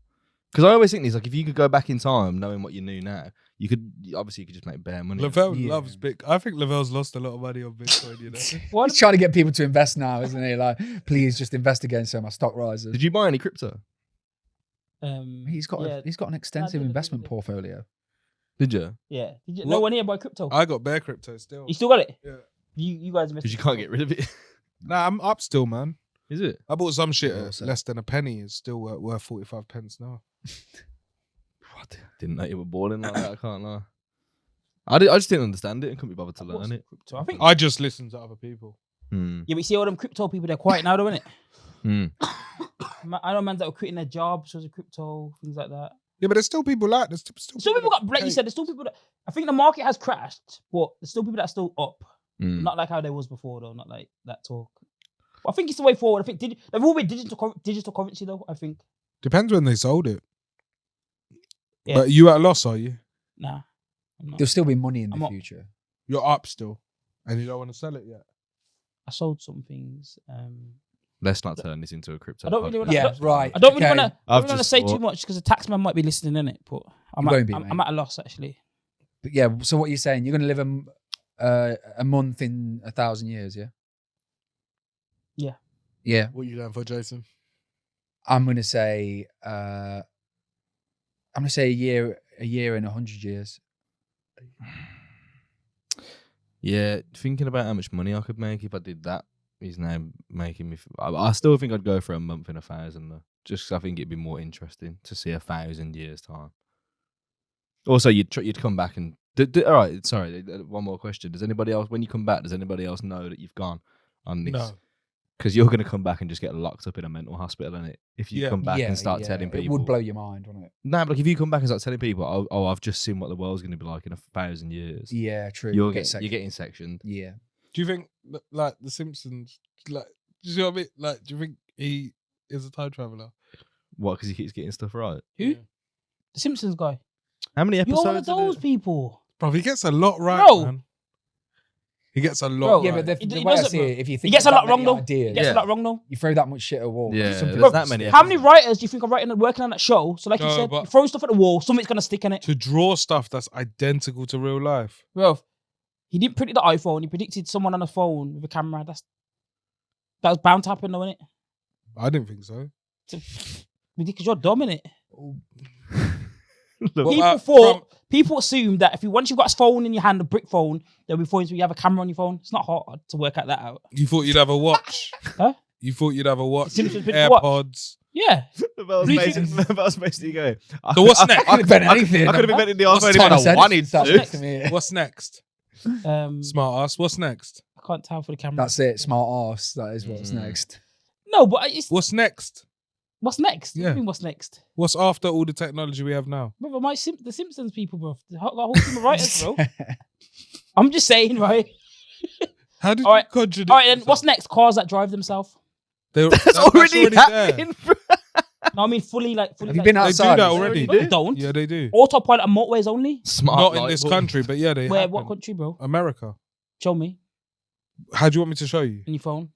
Because I always think these, like, if you could go back in time, knowing what you knew now, you could just make bare money.
Lovell
Yeah.
loves big. I think Lovell's lost a lot of money on Bitcoin. You know.
What?
He's trying to get people to invest now, isn't he? Like, please just invest again so my stock rises.
Did you buy any crypto?
He's got
yeah,
an extensive
did.
investment portfolio.
Did you?
yeah. Did you,
What?
no one here buy crypto.
I got bare crypto still.
You still got it?
Yeah.
You guys invested.
Because you can't get rid of it.
Nah, I'm up still, man.
Is it?
I bought some shit
Yeah,
at
so-
less than a penny. It's still worth 45 pence now.
Didn't know you were balling like that. I can't lie. I just didn't understand it and couldn't be bothered to
I bought
learn
some
it.
Crypto. I think.
I just listen to other people.
Hmm.
Yeah, but you see all them crypto people, they're quiet now, though, innit?
Hmm.
I know mans that were quitting their jobs because of crypto, things like that.
Yeah, but there's still people like there's still
Still people
that
got, like you
take-
said, there's still people that, I think the market has crashed, but there's still people that are still up.
Mm.
Not like how they was before though. Not like that talk. But I think it's the way forward. I think they've all been digital currency though. I think.
Depends when they sold it.
Yeah.
But you at a loss, are you?
Nah. I'm not.
There'll still be money in
I'm
the
not-
future.
You're up still, and you don't want to sell it yet.
I sold some things.
Let's not turn this into a crypto.
I don't really
podcast.
wanna-
Yeah, right.
I don't really
Okay.
want to.
I've
want to
just
say too
thought-
much because the taxman might be listening in it. But I'm
You
at,
won't be,
I'm at a loss actually.
But yeah, so what you're saying, you're going to live a month in 1,000 years, yeah?
Yeah.
Yeah.
What are you going for, Jason?
I'm going to say a year in 100 years.
Yeah, thinking about how much money I could make if I did that is now making me. I still think I'd go for a month in 1,000 though. Just 'cause I think it'd be more interesting to see 1,000 years time. Also, you'd come back and all right. Sorry, one more question. Does anybody else, when you come back, does anybody else know that you've gone on this?
No.
Because you're going to come back and just get locked up in a mental hospital, innit? If you
Yeah.
come back and start telling people.
It would blow your mind, wouldn't it?
No, but like if you come back and start telling people, oh, I've just seen what the world's going to be like in 1,000 years.
Yeah, true.
You're
Get
getting sectioned.
Yeah.
Do you think like the Simpsons? Like, do you see what I mean? Like, do you think he is a time traveler?
What? Because he keeps getting stuff right.
Who?
Yeah.
The Simpsons guy.
How many
You're
episodes?
one of those people.
Bro, he gets a lot right,
Bro.
man. He gets a lot
Bro.
right.
Yeah, but
He
the
d-
way I
doesn't,
see
bro.
it, if you
He
think
gets a
of
lot
that
wrong
many
though.
ideas,
He gets
Yeah.
a lot wrong though.
you throw that much shit at a wall.
Yeah,
something
there's
will
that many
stick.
How many writers do you think are writing and working on that show? So like you
No,
said,
but-
you throw stuff at the wall, something's gonna stick in it.
To draw stuff that's identical to real life.
Bro, he didn't predict the iPhone. He predicted someone on a phone with a camera. That was bound to happen, though, innit?
I didn't think so.
Because you're dumb, innit?
Well,
People assume that once you've got a phone in your hand, a brick phone, there'll be phones where you have a camera on your phone. It's not hard to work out that out.
You thought you'd have a watch.
Huh?
You thought you'd have a watch,
Simpsons predict watch.
AirPods.
Yeah.
That was basically going.
So what's next?
I could invent anything.
I could have invented the
What's
iPhone if
Thomas
I
Edison
wanted
sat
to.
next to me.
What's next? Smart ass. What's next?
I can't tell for the camera.
That's it. Smart arse. That is what's next.
No, but
What's next?
what's next? What do
Yeah.
you mean what's next?
What's after all the technology we have now?
Bro, the Simpsons people, bro. The whole team of writers, bro. I'm just saying, right?
How did
All
you
right.
contradict
All right, then
yourself?
what's next? Cars that drive themselves.
That's already
there.
happening, bro.
No, I mean fully.
Have you
like-
been
They do
outside?
that already.
No, they don't.
Yeah, they do.
Autopilot and motorways only.
Smart.
Not in
light
this
bulb.
country, but yeah, they
Where?
happen.
What country, bro?
America.
Show me
How do you want me to show you?
on your phone.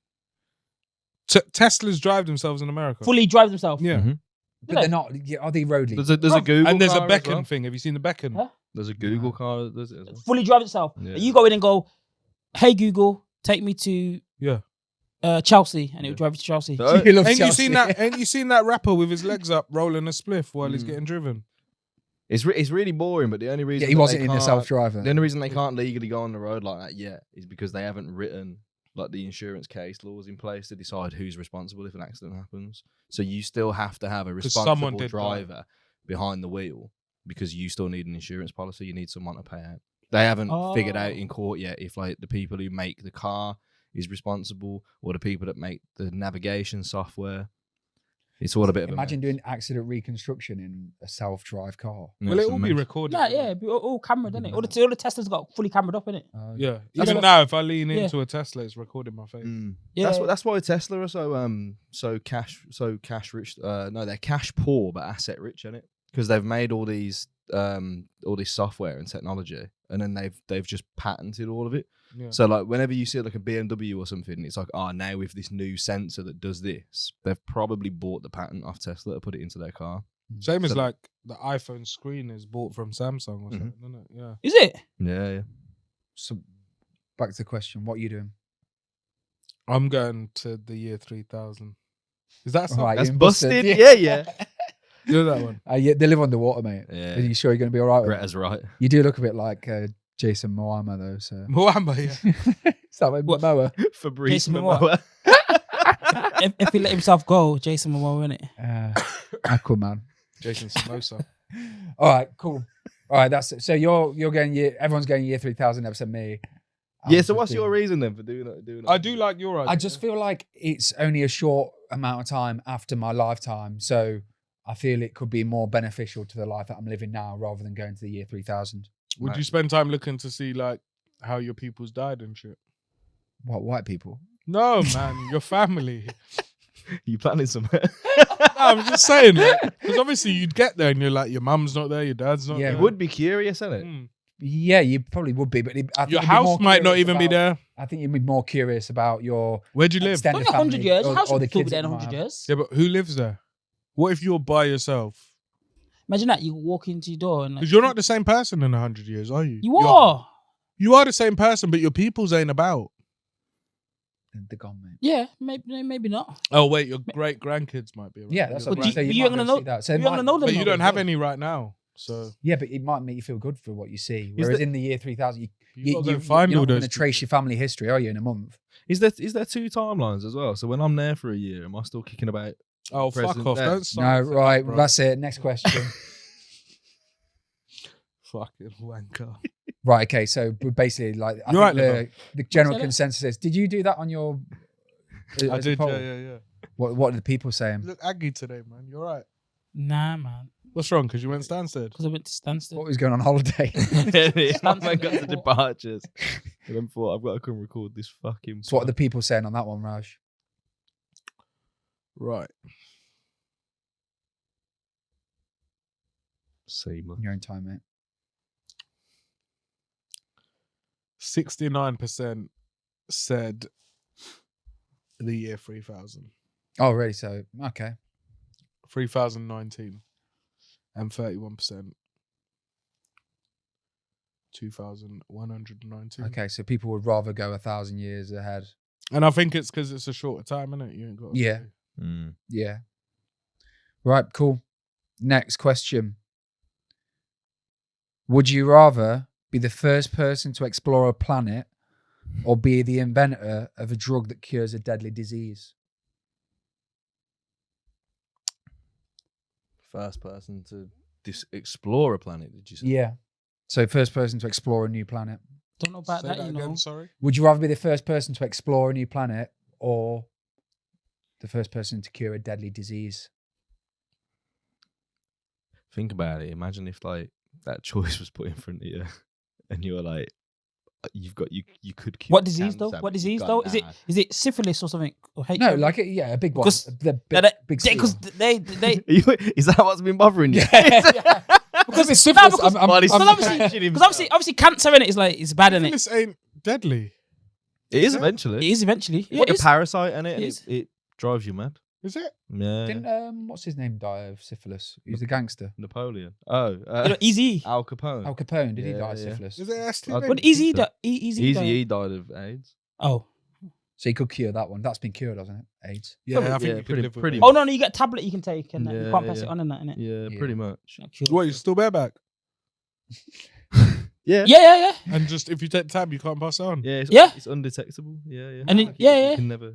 Teslas drive themselves in America.
Fully drive themselves.
Yeah.
Mhm.
But they're not. Are they roadly?
There's a
Bro,
Google
And there's a
car as
beckon
well.
thing. Have you seen the beckon?
Huh?
There's a Google car that does it as well.
Fully drive itself.
Yeah.
You go in and go, "Hey Google, take me to
Yeah.
Chelsea," and it'll drive you to Chelsea.
So-
You love
Ain't you
Chelsea.
seen that? Ain't you seen that rapper with his legs up rolling a spliff while he's
Mm.
getting driven?
It's really boring, but the only reason
Yeah, he
that
wasn't
they
in the
can't-
self-driver.
The only reason they can't legally go on the road like that yet is because they haven't written like the insurance case laws in place to decide who's responsible if an accident happens. So you still have to have a
'Cause someone
responsible
did
driver behind the wheel because you still need an insurance policy. You need someone to pay out. They haven't figured out
Oh.
in court yet if like the people who make the car is responsible or the people that make the navigation software. It's all a bit of
Imagine
a
doing accident reconstruction in a self-drive car.
mess.
Will
Yeah,
it
it's
all
a
be
mess.
recorded?
Nah, yeah, but all camera, doesn't it? All the Teslas got fully cameraed up in it.
Yeah.
That's
Even
what-
now, if I lean
Yeah.
into a Tesla, it's recording my face.
Mm.
Yeah.
That's why Tesla are so cash rich. No, they're cash poor but asset rich, isn't it? Because they've made all this software and technology, and then they've just patented all of it.
Yeah.
So like whenever you see like a BMW or something, it's like, now with this new sensor that does this, they've probably bought the patent off Tesla to put it into their car.
Same as
So-
like the iPhone screen is bought from Samsung or
Mhm.
something, isn't it? Yeah.
Is it?
Yeah.
So, back to the question: what are you doing?
I'm going to the year 3000. Is that something?
Right,
That's
you're
busted.
busted.
Yeah.
You know that one?
Yeah, they live underwater, mate.
Yeah.
Are you sure you're going to be all right with it?
Greta's right.
You do look a bit like Jason Momoa, though. So
Moamba, yeah.
is that like Momoa?
Fabrice
Jason
Momoa.
if he let himself go, Jason Momoa, innit?
Aquaman.
Jason Samosa.
All right, cool. All right, that's it. So you're going everyone's going year 3000 except me.
Yeah.
I'm
So what's
just
your
doing-
reason then for doing that?
I do like your idea.
I just feel like it's only a short amount of time after my lifetime, so I feel it could be more beneficial to the life that I'm living now rather than going to the year 3000.
Would you spend time looking to see like how your people's died and shit?
What, white people?
No, man, your family.
You planning somewhere?
No, I'm just saying, because obviously you'd get there and you're like, your mum's not there, your dad's not
Yeah,
there.
You would be curious, isn't it?
Mm.
Yeah, you probably would be, but I think
Your
you'd be more
house might not
curious
even be
about-
there.
I think you'd be more curious about your
Where'd you live?
extended
Only 100
family
years.
or,
How should
or the
still be
kids
there in
that you might
100
have.
years?
Yeah, but who lives there? What if you're by yourself?
Imagine that you walk into your door and like,
Because you're not the same person in 100 years, are you?
you are.
You are the same person, but your peoples ain't about.
They're gone, mate.
Yeah, maybe not.
Oh, wait, your great grandkids might be around.
Yeah, that's
Your
what
But
I'm
you-
saying.
but
You
you
might
ain't
be able
gonna
to see that. So it
you ain't gonna
might-
know them.
But you
though.
don't have any right now, so
Yeah, but it might make you feel good for what you see. Whereas in the year 3000,
you gotta go find
you're
all
not going
those
to trace
people.
your family history, are you, in a month?
Is there 2 timelines as well? So when I'm there for a year, am I still kicking about?
Oh, fuck
President
off!
there.
Don't
No,
start.
right.
bro.
That's it. Next question.
Fucking wanker.
Right. Okay. So we're basically like, I
You're
think
right, Lovell.
the general
Say that.
consensus is, did you do that on your?
I
as a
did,
poll?
yeah.
What are the people saying?
You look aggy today, man. You're right.
Nah, man.
What's wrong? Because you went Stansted.
Because I went to Stansted.
What was going on holiday?
Oh my god, the departures. And then thought I've got to come record this fucking.
So what are the people saying on that one, Raj?
Right.
Seamless.
In your own time, mate.
69% said the year 3000.
Oh, really? So okay.
3019. And 31%. 2119.
Okay. So people would rather go 1,000 years ahead.
And I think it's because it's a shorter time, innit? You ain't got.
Yeah.
Mm.
Yeah. Right. Cool. Next question. Would you rather be the first person to explore a planet or be the inventor of a drug that cures a deadly disease?
First person to explore a planet. Did you say?
Yeah. So first person to explore a new planet.
Don't know about
Say
that,
that
you
again,
know.
sorry.
Would you rather be the first person to explore a new planet or the first person to cure a deadly disease?
Think about it. Imagine if like that choice was put in front of you, and you were like, you could cure.
What disease though?
cancer,
What
but you
disease
got
though? Is
nah.
it syphilis or something? Or HIV?
No, like a big one.
Because
The big
because they
Is that what's been bothering you?
because it's syphilis.
because-
I'm-
Well, he's
I'm-
obviously-
because obviously cancer in it is like it's bad in it.
This ain't deadly.
It is
It
eventually.
is eventually.
It's like
it
a
is.
parasite in it, and
It is.
it drives you mad.
Is it?
Yeah.
Didn't what's his name die of syphilis? He was the gangster.
Napoleon. Oh,
You know, Easy.
Al Capone.
Al Capone. Did he
Yeah,
die of
yeah.
syphilis?
Is it STD?
I'd-
But Easy,
so.
Easy.
Easy
died.
E died of AIDS.
Oh,
So he could cure that one. That's been cured, hasn't it? AIDS.
Yeah, I think
Yeah,
you could
pretty-
live with
pretty
it.
oh no, you get a tablet you can take and you
Yeah,
can't pass
yeah.
it on and that, innit?
Yeah,
Yeah.
pretty much.
Not cured.
What, you still bareback?
Yeah.
Yeah.
And just if you take the tab, you can't pass it on.
Yeah.
Yeah.
It's undetectable. Yeah.
And it, yeah.
You can never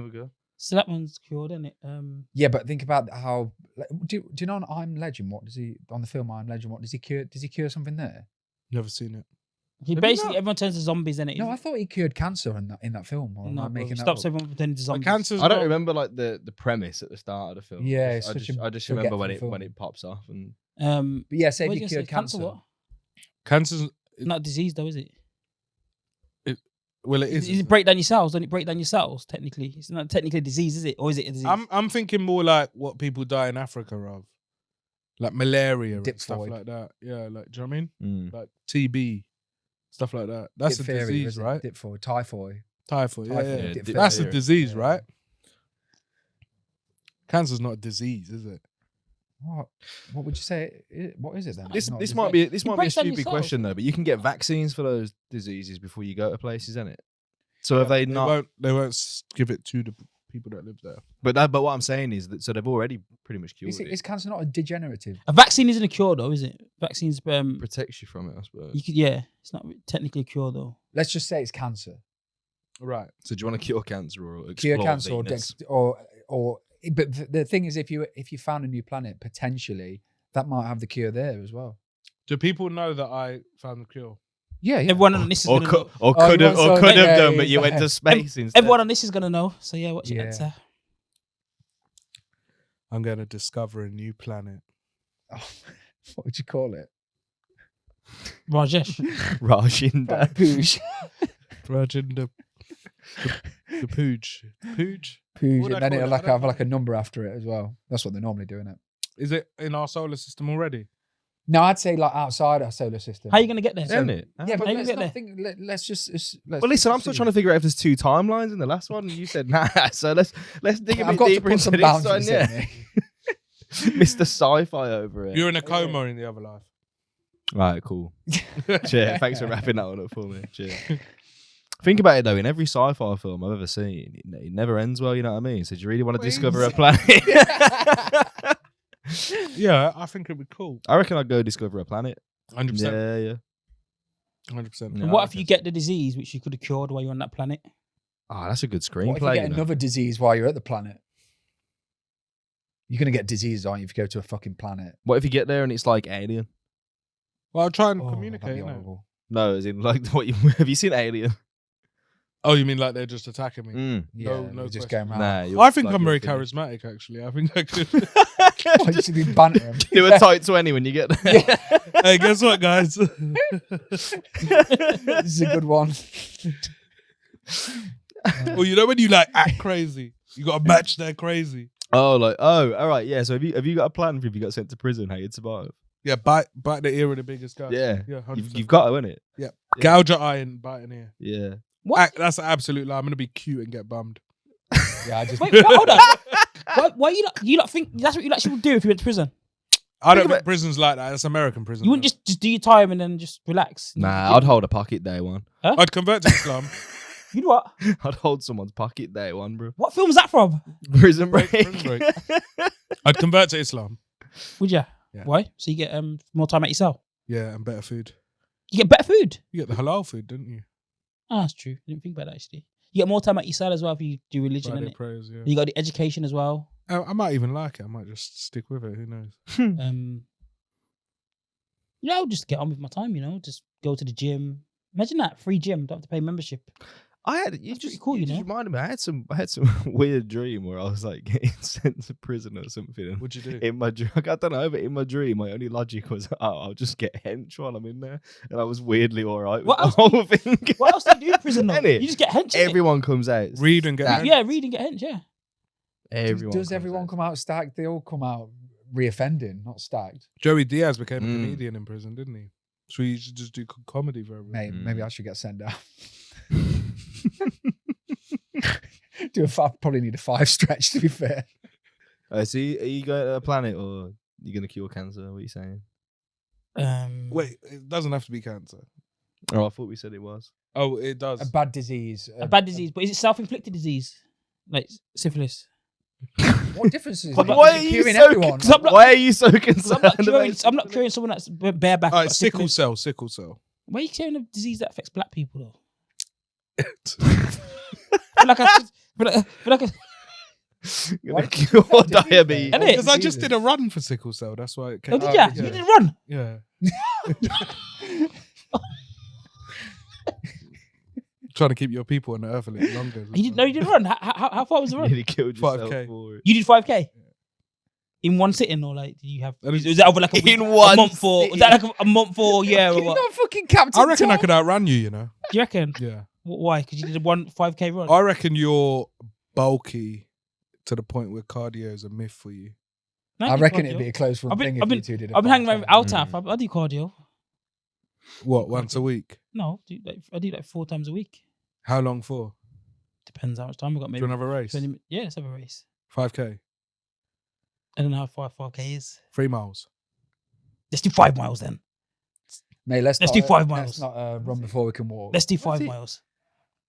go.
So that one's cured, isn't it?
Yeah, but think about how. Like, do you know on I'm Legend? What does he on the film I'm Legend? What does he cure? Does he cure something there?
Never seen it.
He
Have you
basically
not?
everyone turns to zombies, innit?
No, I thought he cured cancer in that film. Or am
no,
I
bro,
making that
stops
up?
everyone pretending to
Like
zombies.
cancer's
I don't
not-
remember like the premise at the start of the film.
Yeah,
I
it's
just,
such a
I just remember when
forgetful
it
film.
pops off and
But yeah, say if
What
you
you gonna
cured
say?
cancer.
What?
Cancer's
Not disease though, is it?
well, it is.
Does it
isn't
break down your cells? Don't it break down your cells? Technically, it's not technically a disease, is it? Or is it a disease?
I'm thinking more like what people die in Africa of, like malaria and stuff
Diploid.
like that. Yeah, like do you know what I mean?
mm.
Like TB, stuff like that. That's
Diphtheria,
a disease,
isn't it?
right?
Typhoid. Typhoid.
Typhoid. Yeah,
Typhoid,
yeah.
diphtheria.
That's a disease,
Yeah.
right? Cancer's not a disease, is it?
What would you say? What is it then?
This
Not
this
a
might
disease.
be this
It
might be a
breaks down your
stupid
cells.
question though, but you can get vaccines for those diseases before you go to places, isn't it? So have
Yeah,
they not?
They won't give it to the people that live there.
But what I'm saying is that so they've already pretty much cured
Is cancer not a degenerative?
A vaccine isn't a cure though, is it? Vaccines,
it. Protects you from it, I suppose.
you could, yeah, it's not technically a cure though.
Let's just say it's cancer.
Right.
So do you want to cure cancer or
Cure
explore
cancer
Venus?
or but the thing is, if you found a new planet, potentially that might have the cure there as well.
Do people know that I found the cure?
Yeah, yeah.
Everyone on this is
Or
gonna
could
know.
or
Oh,
could
you
have
want
or
some-
could have
yeah,
done,
yeah,
but you went
yeah.
to space instead.
Everyone on this is gonna know. So yeah, what's your
Yeah.
answer?
I'm going to discover a new planet.
Oh, what would you call it?
Rajesh.
Rajinda.
Boosh.
Rajinda. The pooge. Pooge?
Pooge,
What
and
do
then
they
it'll
call it?
like have like a number after it as well. That's what they're normally doing it.
Is it in our solar system already?
No, I'd say like outside our solar system.
How are you gonna get there?
Isn't it?
Yeah, but
How you
let's
get
not
there?
think. Let's just. Let's
Well, listen, I'm still trying to figure out if there's 2 timelines in the last one. And you said nah, so let's dig a
I've
bit
got to
deeper
put
into
some
this
boundaries
one.
in
Yeah,
there.
Mr. Sci-Fi over it.
You're in a coma in the other life.
Right, cool. Cheers. Thanks for wrapping that one up for me. Cheers. Think about it though. In every sci-fi film I've ever seen, it never ends well. You know what I mean? So do you really want to discover a planet?
Yeah, I think it'd be cool.
I reckon I'd go discover a planet.
100%.
Yeah.
100%.
Yeah,
And what
I
if you
reckon.
get the disease which you could have cured while you're on that planet?
Oh, that's a good
What if you
screenplay.
get
You know?
another disease while you're at the planet? You're gonna get diseases, aren't you, if you go to a fucking planet?
What if you get there and it's like Alien?
Well, I'll try and
Oh, that'd
communicate.
be
innit?
horrible.
No, as in like what you have you seen Alien?
Oh, you mean like they're just attacking me?
Mm.
Yeah,
No
we're just
question.
going around.
Nah,
I think
like,
I'm
you're
very
finished.
charismatic, actually. I think I could.
Oh, you should be bantering.
Do a tight 20 when you get there.
Hey, guess what, guys?
This is a good one.
Well, you know when you like act crazy, you got to match their crazy.
All right. Yeah. So have you got a plan for if you got sent to prison? How you'd survive?
Yeah, bite the ear of the biggest guy.
Yeah.
Yeah, 100%.
You've got to, innit?
Yeah. Gouge your eye and bite an ear.
Yeah.
What?
That's an absolute lie. I'm gonna be cute and get bummed.
Yeah, I just.
Wait, hold on. Why you not think that's what you actually would do if you went to prison?
I don't
Think
think
about-
prison's like that. It's American prison.
You wouldn't just do your time and then just relax.
Nah, I'd hold a pocket day one.
I'd convert to Islam.
You know what?
I'd hold someone's pocket day one, bro.
What film is that from?
Prison break.
Prison break. I'd convert to Islam.
Would you?
Yeah.
Why? So you get more time at yourself.
Yeah, and better food.
You get better food.
You get the halal food, don't you?
Oh, that's true. I didn't think about that actually. You get more time at your side as well if you do religion,
Friday
innit?
prayers, yeah.
You got the education as well.
I might even like it. I might just stick with it. Who knows?
I'll just get on with my time, just go to the gym. Imagine that, free gym, don't have to pay membership.
I had
That's pretty cool, you know?
reminded me. I had some weird dream where I was like getting sent to prison or something. And
What'd you do?
in my dream, I don't know, but in my dream, my only logic was, I'll just get hench while I'm in there, and I was weirdly all right with
What
the
else
whole thing.
What else do you do in prison though?
Innit?
You just get hench. innit?
Everyone comes out.
Read and get.
Yeah, read and get hench, yeah.
Everyone
Does
comes
everyone
out.
come out stacked? They all come out reoffending, not stacked.
Joey Diaz became a
Mm.
comedian in prison, didn't he? So you should just do comedy for everyone.
Mate,
Mm.
maybe I should get sent down. Probably need a 5 stretch, to be fair.
So are you going to a planet or you going to cure cancer? What are you saying?
Wait, it doesn't have to be cancer.
Oh, I thought we said it was.
Oh, it does.
A bad disease.
a bad disease, but is it self-inflicted disease? Like syphilis?
What difference is
But
it?
Why
Is
are
it
you
curing
so
everyone?
I'm not-
Why are you so
'Cause
concerned?
I'm not curing someone that's bareback.
All right,
got
sickle
syphilis.
cell. Sickle cell.
Why are you curing a disease that affects black people though? But like a
Gonna cure diabetes.
Innit?
Because I just did a run for sickle cell. That's why it came.
oh, did
Oh,
ya?
did
You
you?
didn't run.
Yeah. Trying to keep your people on the earth a little longer.
You didn't run. How far was the
You
run?
nearly killed yourself
5K.
for it.
You did 5K in one sitting, or like did you have?
I didn't-
Was that over like a week,
In
a
one
month or was that like a month or yeah or
You're
what?
not fucking Captain
I reckon I
Tom.
could outrun you. You know.
Do you reckon?
Yeah.
Why? Because you did a 5K run.
I reckon you're bulky to the point where cardio is a myth for you.
No,
I
do
reckon
cardio.
itwith a close run
I've been-
thing
I've
if
been-
you two did.
I've been hanging around with
Mm.
Altaf. I do cardio.
What, once a week?
No, I do like 4 times a week.
How long for?
Depends how much time I got.
Do
Maybe
you want to have a race?
20 minutes. Yeah, let's have a race.
5K?
I don't know how far 5K is.
3 miles?
Let's do 5 miles then.
Mate, let's
do
not,
5
Let's
miles.
not run before we can walk.
Let's do 5
it?
miles.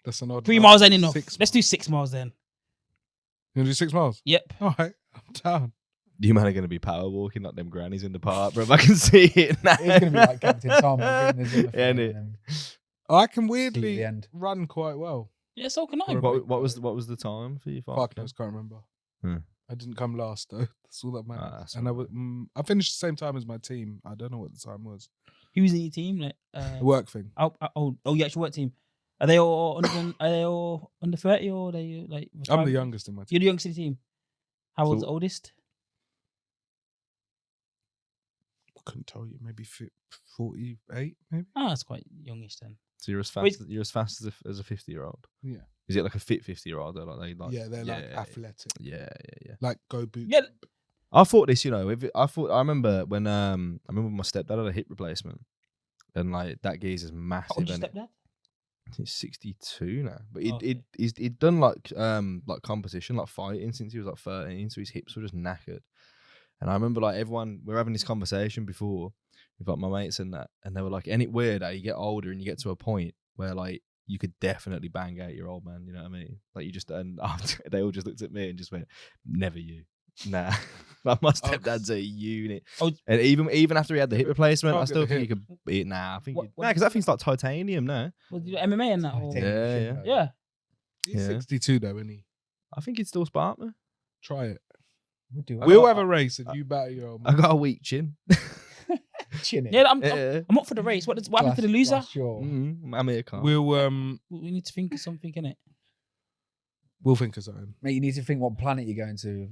That's an odd
3
number.
miles ain't enough.
6
Let's do 6 miles then.
You want to do 6 miles?
Yep.
All right, I'm down.
You man are going to be power walking like them grannies in the park, bro. I can see it now.
It's going to be like Captain Tom.
Yeah, innit?
I can
See you
weirdly
at the end.
run quite well.
Yeah, so can I.
Or-
bro.
What was the time for you?
Fuck knows, can't remember.
Hmm.
I didn't come last though. That's all that matters.
that's
And I finished the same time as my team. I don't know what the time was.
Who's in your team? Like,
The work thing.
your actual work team. Are they all under 30 or are they like?
I'm
retired?
the youngest in my team.
You're the youngest in the team. How old's
So-
the oldest?
I couldn't tell you. Maybe 48, maybe.
Ah, that's quite youngish then.
So you're as
Wait.
fast as a 50-year-old.
Yeah.
Is it like a fit 50-year-old? Like they like
Yeah, they're like athletic,
Yeah.
like go boot.
Yeah.
I thought this, I remember when my stepdad had a hip replacement, and like that geezer's massive.
Oh, your
And
stepdad?
he's 62 now, but
Okay.
he'd done like competition, like fighting since he was like 13, so his hips were just knackered. And I remember like we were having this conversation before with like my mates and that, and they were like, "Ain't it weird how you get older and you get to a point where like you could definitely bang out your old man?" You know what I mean? Like you just and they all just looked at me and just went, "Never you." Nah, like my stepdad's a unit.
Oh.
And even after he had the hip replacement,
Can't
I
get
still
the
think he
hip.
could beat. Nah, I think
What-
because that thing's like titanium now.
Was he MMA and that? Or?
Yeah.
Yeah.
He's
Yeah.
62 though, isn't he?
I think he'd still spark me.
Try it.
We'll do it.
We'll have a race and you battle your old
I
man.
got a weak chin.
Chin it.
Yeah, I'm
Yeah.
up for the race. What happened to the loser?
Glass jaw.
I'm here, Carl.
We'll
We need to think of something, innit?
we'll think of something.
Mate, you need to think what planet you're going to.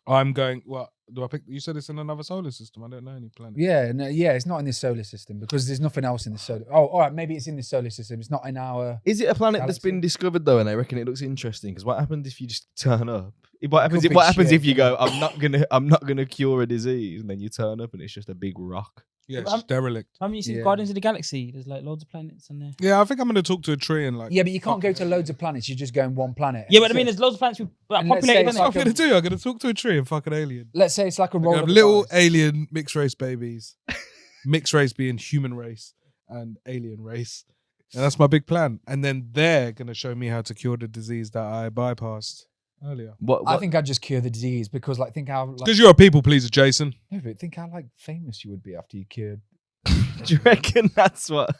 I'm going. What do I pick? You said it's in another solar system. I don't know any planet.
Yeah, no, yeah, it's not in this solar system because there's nothing else in the solar. Oh, all right, maybe it's in the solar system. It's not in our.
Is it a planet that's
Galaxy.
been discovered though, and they reckon it looks interesting? Because what happens if you just turn up? What happens?
Could be
What happens
shit,
if you
yeah.
go? I'm not gonna cure a disease, and then you turn up and it's just a big rock.
Yeah,
I'm-
it's derelict.
Haven't you seen
Yeah.
Guardians of the Galaxy? There's like loads of planets in there.
Yeah, I think I'm going to talk to a tree and like.
Yeah, but you can't go to loads of planets. You're just going one planet.
Yeah, but I
So-
mean, there's loads of planets with
And let's say
populated,
it's
isn't
What I'm
it?
like
going to do? I'm going to talk to a tree and fuck an alien.
let's say it's like a
We're
roll
gonna
of
have little
dice.
alien mixed race babies. Mixed race being human race and alien race. And that's my big plan. And then they're going to show me how to cure the disease that I bypassed earlier.
What?
I think I'd just cure the disease because, like, think how. Like,
Because you're a people pleaser, Jason.
no, but think how like famous you would be after you cured.
do you reckon that's what?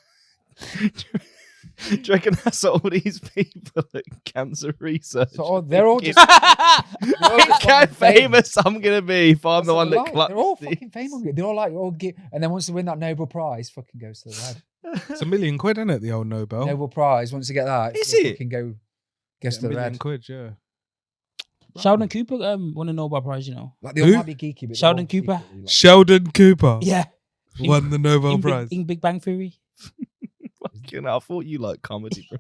Do you reckon that's what all these people at cancer research?
So oh, they're all just.
Look
just
how
fucking
famous I'm gonna be if I'm
That's
the
what
one
they're
that
like.
clutched
They're all
this.
fucking famous. They're all like, all give, and then once they win that Nobel Prize, fucking goes to the red.
It's $1 million, isn't it? The old Nobel.
Nobel Prize. Once you get that,
Is
they
it?
Fucking go, goes
Yeah,
to the
$1 million
red.
yeah.
Sheldon Cooper won a Nobel Prize, you know.
Like they all
Who?
might be geeky, but they're
Sheldon
all
Cooper.
secretly, like-
Sheldon Cooper
Yeah.
won the Nobel Prize.
In Big Bang Theory.
Fucking hell, I thought you like comedy, bro.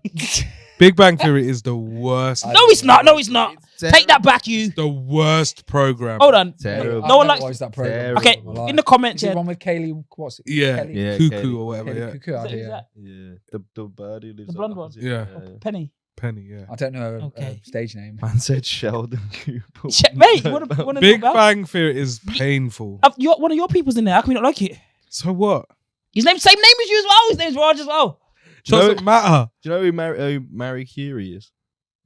Big Bang Theory is the worst.
I-
No, it's not. No, it's not. Take that back, you.
The worst program.
Hold on.
Terrible.
I've
No one
never
likes-
watched that program.
Terrible.
Okay,
in my life.
in the comments,
Is it
yeah.
the one with Kaylee? What's it?
Yeah.
Kelly?
Yeah,
Cuckoo
Katie.
or whatever.
Kelly
Yeah.
Cuckoo out
Who's
here.
that?
Yeah, the bird who lives
The blonde one?
opposite.
Yeah.
Penny.
Penny. Yeah.
I don't know a
Okay.
stage name.
Man said Sheldon Cooper.
Mate, you want to
Big
Nobel?
Bang Theory is painful.
One of your people's in there. How come you not like it?
So what?
His name, same name as you as well. His name's Raj as well.
Do you know-
Doesn't matter.
Do you know who Marie Curie is?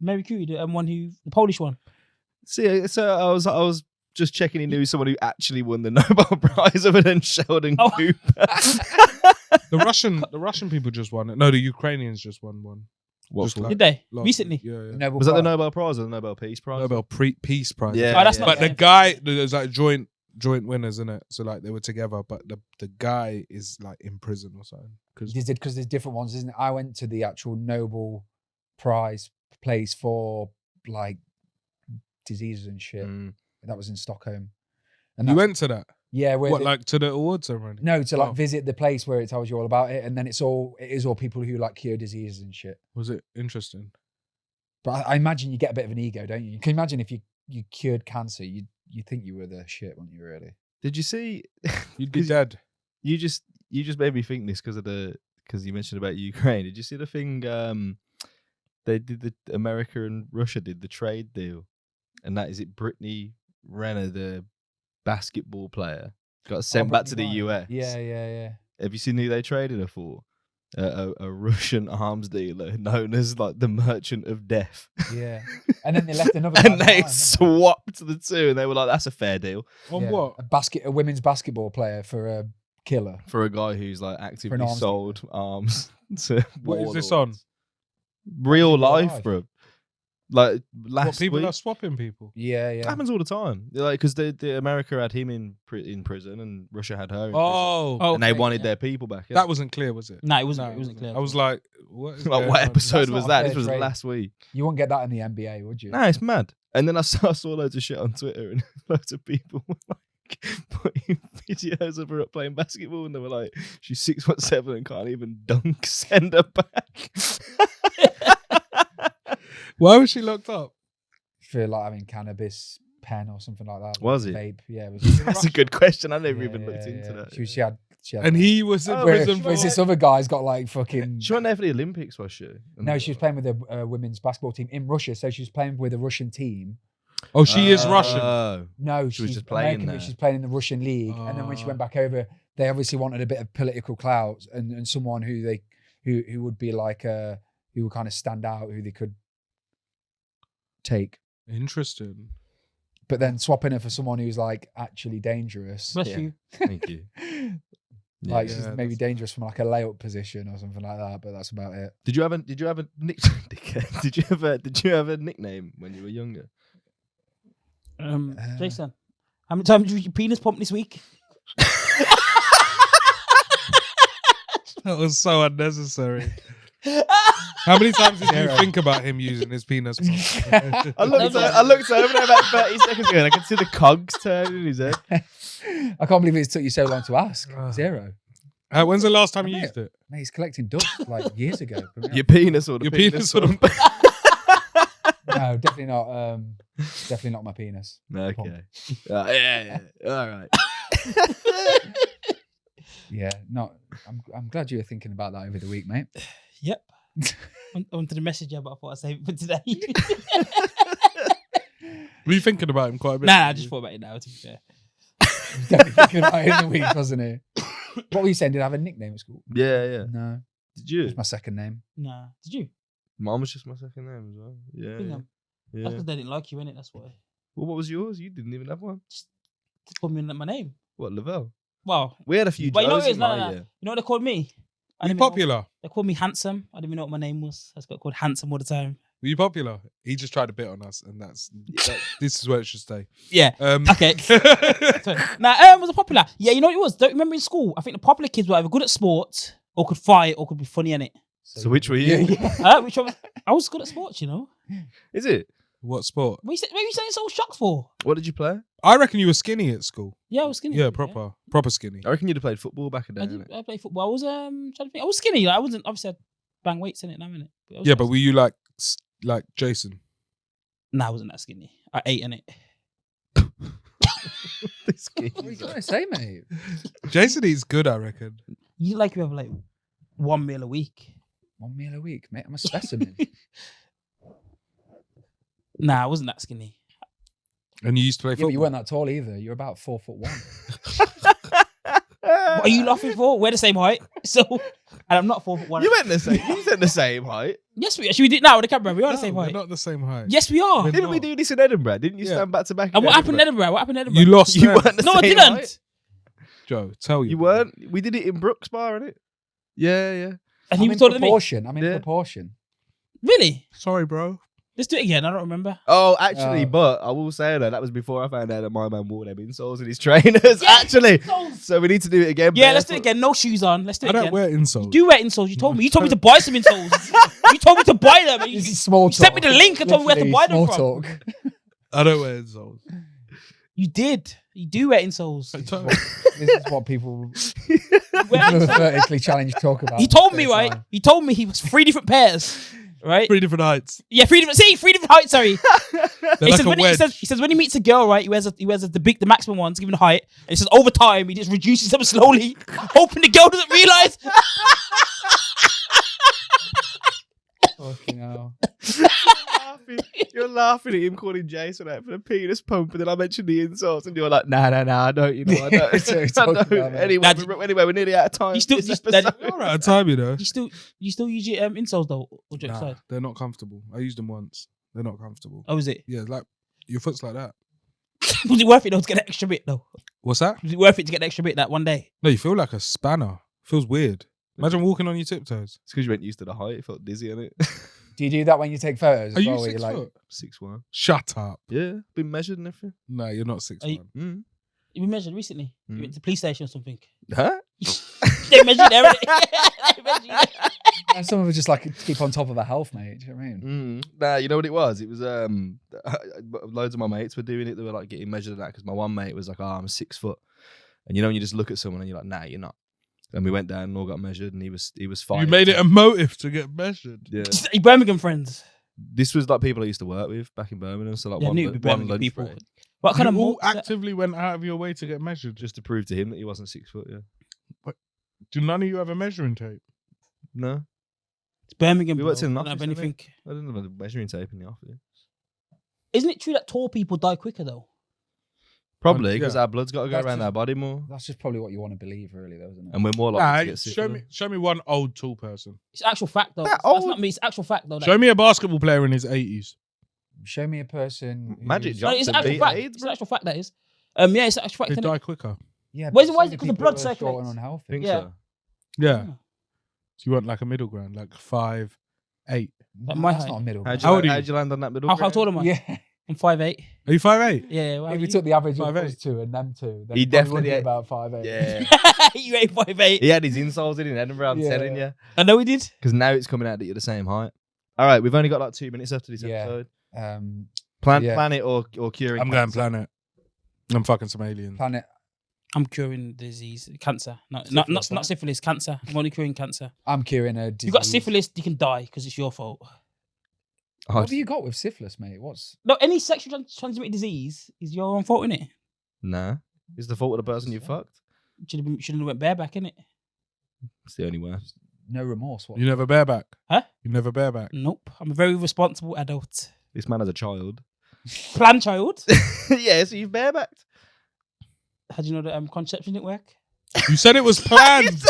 Mary Curie, the the Polish one.
See, so I was just checking he knew someone who actually won the Nobel Prize other than Sheldon
Oh.
Cooper.
The Russian people just won it. No, the Ukrainians just won one.
What
Just
for?
like-
Did they?
last
Recently?
week. Yeah.
Nobel
Was that the
Prize.
Nobel Prize or the Nobel Peace Prize?
Nobel Peace Prize.
Yeah.
Oh, that's not
But
fair.
the guy, there's like joint winners in it. So like they were together, but the guy is like in prison or something.
Because there's different ones, isn't it? I went to the actual Nobel Prize place for like diseases and shit.
Mm.
That was in Stockholm. And
You
that's-
went to that?
yeah, where
What,
the-
like to the awards ceremony?
no, to like
Oh.
visit the place where it tells you all about it, and then it is all people who like cure diseases and shit.
Was it interesting?
But I imagine you get a bit of an ego, don't you? You can imagine if you cured cancer, you think you were the shit, wouldn't you? Really?
Did you see?
You'd be
'Cause
dead.
You just made me think this because you mentioned about Ukraine. Did you see the thing? They did America and Russia did the trade deal, and that is it. Brittany Renner, the basketball player, got sent back to the US.
Yeah.
Have you seen who they traded her for? A Russian arms dealer known as like the Merchant of Death.
Yeah. And then they left another guy
and they
behind, didn't
swapped the two, and they were like, "That's a fair deal
On
Yeah.
what?
A women's basketball player for a killer.
for a guy who's like actively
arms
sold arms to
What is this
warlords."
on?
Real
Real
life,
life.
bro. Like
What
last
people
week.
are swapping people?
Yeah.
It happens all the time. Like, because the America had him in prison and Russia had her in prison.
Oh,
And they
okay,
wanted
yeah.
their people back.
that wasn't clear, was it?
No, it wasn't clear.
I was like, what? Is
like,
going
what
on?
episode
That's
was
not a
that? This
fair
was
trade.
last week.
You won't get that in the NBA, would you?
No, it's mad. And then I saw loads of shit on Twitter, and loads of people were like putting videos of her up playing basketball, and they were like, "She's 6'7" and can't even dunk. Send her back."
Why was she locked up?
for like having cannabis pen or something like that.
Was it?
Vape? Yeah, it was.
That's a good question. I never
Yeah,
even looked
yeah,
into
yeah.
that.
She had.
And he was in
Oh,
prison
Whereas
for
this other guy's got like fucking.
She went there for the Olympics, was she?
No, she was playing with a women's basketball team in Russia. So she was playing with a Russian team.
Oh, she is Russian.
No,
She was
she's
just playing
American,
there.
but she's playing in the Russian league. And then when she went back over, they obviously wanted a bit of political clout and someone who would be like who would kind of stand out, who they could take.
Interesting.
But then swapping her for someone who's like actually dangerous.
Bless
Yeah.
you.
Thank you.
Like
Yeah,
she's maybe dangerous from like a layup position or something like that, but that's about it.
Did you have a did you have a nickname when you were younger?
Jason, how many times did your penis pump this week?
That was so unnecessary. How many times did you think about him using his penis pump?
I looked over there about 30 seconds ago and I could see the cogs turning in his head.
I can't believe it took you so long to ask. Zero.
When's the last time you used it?
Mate, he's collecting dust like years ago.
Your penis or the
Your
penis?
penis or the-
No, definitely not. Definitely not my penis.
Okay. Yeah. All right.
Yeah, not. I'm glad you were thinking about that over the week, mate.
Yep. I wanted to message you, but I thought I'd save it for today.
Were you thinking about him quite a bit?
Nah, I just thought about it now, to be fair.
Definitely thinking about it in the week, wasn't he? What were you saying? Did I have a nickname at school?
Yeah.
No,
Did you?
it's my second name.
Nah. Did you?
Mine was just my second name as well. Yeah.
Bingham. That's
Yeah.
because they didn't like you, innit? That's why.
Well, what was yours? You didn't even have one.
Just put me in my name.
What, Lovell?
Well,
We had a few
but you know what
Joes
it is?
in
No,
my
no, no.
year.
You know what they called me? I
Were you
didn't even know-
popular?
They called me Handsome. I didn't even know what my name was. I just got called Handsome all the time.
Were you popular? He just tried to bit on us, and this is where it should stay.
Yeah. Okay. Nah, was a popular. Yeah, you know what it was? Don't you remember in school? I think the popular kids were either good at sports or could fight or could be funny in it.
So which were you?
Which one? I was good at sports, you know.
Is it?
What sport?
What are you saying so shocked for?
What did you play?
I reckon you were skinny at school.
Yeah, I was skinny.
Yeah, proper skinny.
I reckon you'd have played football back in the
I,
day.
did,
innit?
I played football. I was trying to think. I was skinny. Like, I wasn't obviously I'd bang weights in it now, innit?
Yeah, but were you like Jason?
Nah, I wasn't that skinny. I ate in it.
This kid.
What are you trying to say, mate?
Jason eats good, I reckon.
You like you have like 1 meal a week.
1 meal a week, mate. I'm a specimen.
Nah, I wasn't that skinny.
And you used to play
Yeah,
football.
but you weren't that tall either. You're about 4'1".
What are you laughing for? We're the same height, so and I'm not 4'1".
You weren't the same. You said the same height.
Yes, we are. Should we do it now with the camera? We are the
No,
same
we're
height.
not the same height.
Yes, we are.
We're
Didn't we
not.
do this in Edinburgh? Didn't you
Yeah.
stand back to back?
And what happened in Edinburgh? What happened in Edinburgh?
You lost.
You
them.
weren't the
No, I
same
didn't.
height.
Joe, tell you.
You weren't. We did it in Brooks Bar, innit? Yeah.
And
I'm
he was
in
taller than me.
proportion. I'm in
Yeah.
proportion.
Really?
Sorry, bro.
Let's do it again. I don't remember.
Oh, actually,
Oh.
but I will say though, that was before I found out that my man wore them insoles in his trainers. Actually, so we need to do it again.
Yeah, let's do it
barefoot.
again. No shoes on. Let's do
I
it
don't
again.
wear insoles.
You do wear insoles. You told me. You told me to buy some insoles. You told me to buy them. And you,
This is small
you
talk.
sent me the link and told me where to
Literally
buy them
small
from.
talk.
I don't wear insoles.
You did. You do wear insoles.
This is what people
Wear
who are
insoles.
vertically challenged talk about.
He told me,
Spare
right?
time.
He told me he was 3 different pairs. Right?
3 different heights.
Yeah, 3 different. See, 3 different heights. Sorry.
They're
He
like
says,
a
when he,
wedge.
says when he meets a girl, right, he wears the maximum ones, given the height. And he says over time he just reduces them slowly, hoping the girl doesn't realize.
Fucking hell.
You're laughing at him calling Jason out for the penis pump, and then I mentioned the insults, and you're like, nah, I don't. You know, I don't.
That's what we're
I
talking
don't.
about, mate.
Anyway, we're nearly out of time.
You still-
this
you-
episode.
You're all right on time, you know.
You still use your insoles though, or joke
Nah,
aside?
they're not comfortable. I used them once. They're not comfortable.
Oh, is it?
Yeah, like your foot's like that.
Was it worth it though to get an extra bit though?
What's that?
Was it worth it to get an extra bit that one day?
No, you feel like a spanner. Feels weird. Imagine walking on your tiptoes.
It's because you weren't used to the height. It felt dizzy, innit?
Do you do that when you take photos?
Are
as
you
well, where
6
you're
foot?
6'1".
Shut up.
Yeah, been measured and everything.
No, you're not 6'1".
Are you- You been measured recently? You went to the police station or something?
Huh?
They measured there. They measured you there.
And some of them just like keep on top of their health, mate. Do you know what I mean?
Nah, you know what it was? It was loads of my mates were doing it. They were like getting measured at that because my one mate was like, "Oh, I'm 6 foot," and you know when you just look at someone and you're like, "Nah, you're not." And we went down and all got measured, and he was fine.
You made it a motive to get measured.
Yeah.
Birmingham friends.
This was like people I used to work with back in Birmingham. So like
Yeah, I
one,
knew it'd be
one
Birmingham
lunch
people.
break,
What kind of
You all
malt?
actively went out of your way to get measured.
just to prove to him that he wasn't 6 foot. Yeah.
Do none of you have a measuring tape?
No,
It's Birmingham.
we
bro.
worked in an
I don't
office.
have
didn't we?
anything.
I didn't have a measuring tape in the office.
Isn't it true that tall people die quicker though?
Probably because
yeah.
our blood's got to go
That's
around
just-
our body more,
That's just probably what you want to believe, really, though, isn't it?
and we're more likely to get sick.
Show me one old tall person.
It's actual fact though.
That
That's
old-
not me. It's actual fact though.
Show me a basketball player in his 80s.
Show me a person.
Magic
who's-
No, it's
Johnson
actual
beat
fact.
AIDS,
It's
bro.
actual fact that is. Yeah, it's actual fact.
They
innit?
die quicker.
Yeah,
Why is
but
it- why is
so
it
do
'cause the
people
blood
that are short
circulates?
and unhealthy.
Think
Yeah.
so.
Yeah.
Yeah.
So you want like a middle ground, like 5'8".
No,
my
that's
height.
not a middle.
How'd
How old
you,
are
how'd you land on that middle?
How
ground?
tall am I?
Yeah.
I'm 5'8".
Are you 5'8"?
Yeah. Well,
If we took the average of
5'8".
us two and them two, then
He
he
definitely
definitely
had-
about 5'8".
Yeah.
you ain't 5'8".
He had his insoles in Edinburgh, I'm
Yeah.
telling you.
I know he did.
Because now it's coming out that you're the same height. All right, we've only got like 2 minutes after this
Yeah.
episode.
Yeah.
Planet or curing
I'm going
cancer?
planet. I'm fucking some aliens.
Planet.
I'm curing disease, cancer. Not
Syphilis,
syphilis, cancer. I'm only curing cancer.
I'm curing a disease.
You got syphilis, you can die because it's your fault.
Oh,
What have you got with syphilis, mate? What's
No, any sexually transmitted disease is your own fault, innit?
nah. It's the fault of the person you fucked.
Shouldn't have went bareback, innit?
It's the only way.
no remorse? What?
You never bareback?
Huh?
You never bareback?
Nope. I'm a very responsible adult.
This man has a child.
Planned child.
Yeah, so you've barebacked.
How do you know that conception didn't work?
You said it was planned.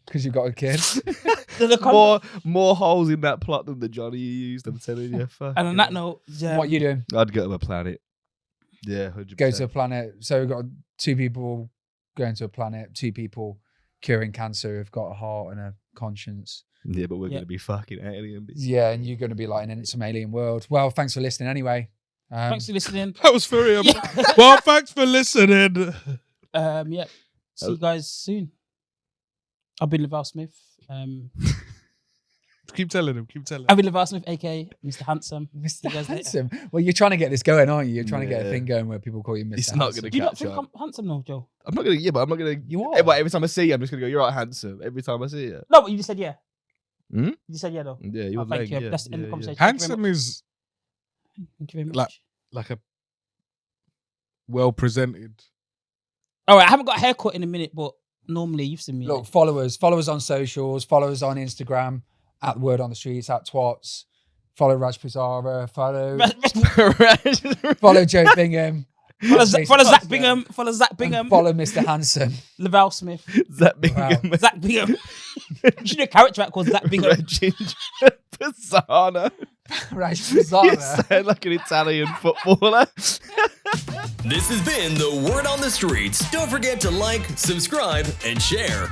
Because you got a kid.
More holes in that plot than the Johnny you used, I'm telling you. Fuck.
And on that note,
What you doing?
I'd go to a planet. Yeah, 100%.
Go to a planet. So we've got 2 people going to a planet, 2 people curing cancer who've got a heart and a conscience.
Yeah, but we're
Yeah.
going to be fucking alien.
Yeah, and you're going to be like in some alien world. Well, thanks for listening anyway.
thanks for listening.
That was for him.
Yeah.
Well, thanks for listening.
Yeah. See you guys soon. I've been Lovell Smith.
Keep telling him. Keep telling him.
I've been Lovell Smith, aka Mr. Handsome.
Mr.
See you guys later.
Handsome. Well, you're trying to get this going, aren't you? You're trying to get a
Yeah.
thing going where people call you Mr.
It's not
Handsome.
gonna
Do you not
catch
think
up.
I'm handsome though, Joe?
I'm not going to, but I'm not going to.
You are.
Every time I see you, I'm just going to go, you're right, handsome. Every time I see you.
No, but you just said yeah.
Hmm?
You just said yeah though.
Yeah, you're
Thank you.
yeah,
That's the end of the
yeah,
conversation.
Handsome is
Thank you very much.
Like- like a well presented.
All right, I haven't got a haircut in a minute, but normally you've seen me.
Look, follow us on socials, follow us on Instagram at the Word on the Streets, at TWOTS. Follow Raj Pizarra, follow Joe Bingham.
follow Zach
Yeah.
Bingham. Follow Zach Bingham.
And follow Mr. Handsome.
Lovell Smith.
That Bingham.
Zach Bingham. You should do a character act called Zach Bingham.
Red Ginger Pisano.
Raj
You
Pizarra.
sound like an Italian footballer.
This has been the Word on the Streets. Don't forget to like, subscribe, and share.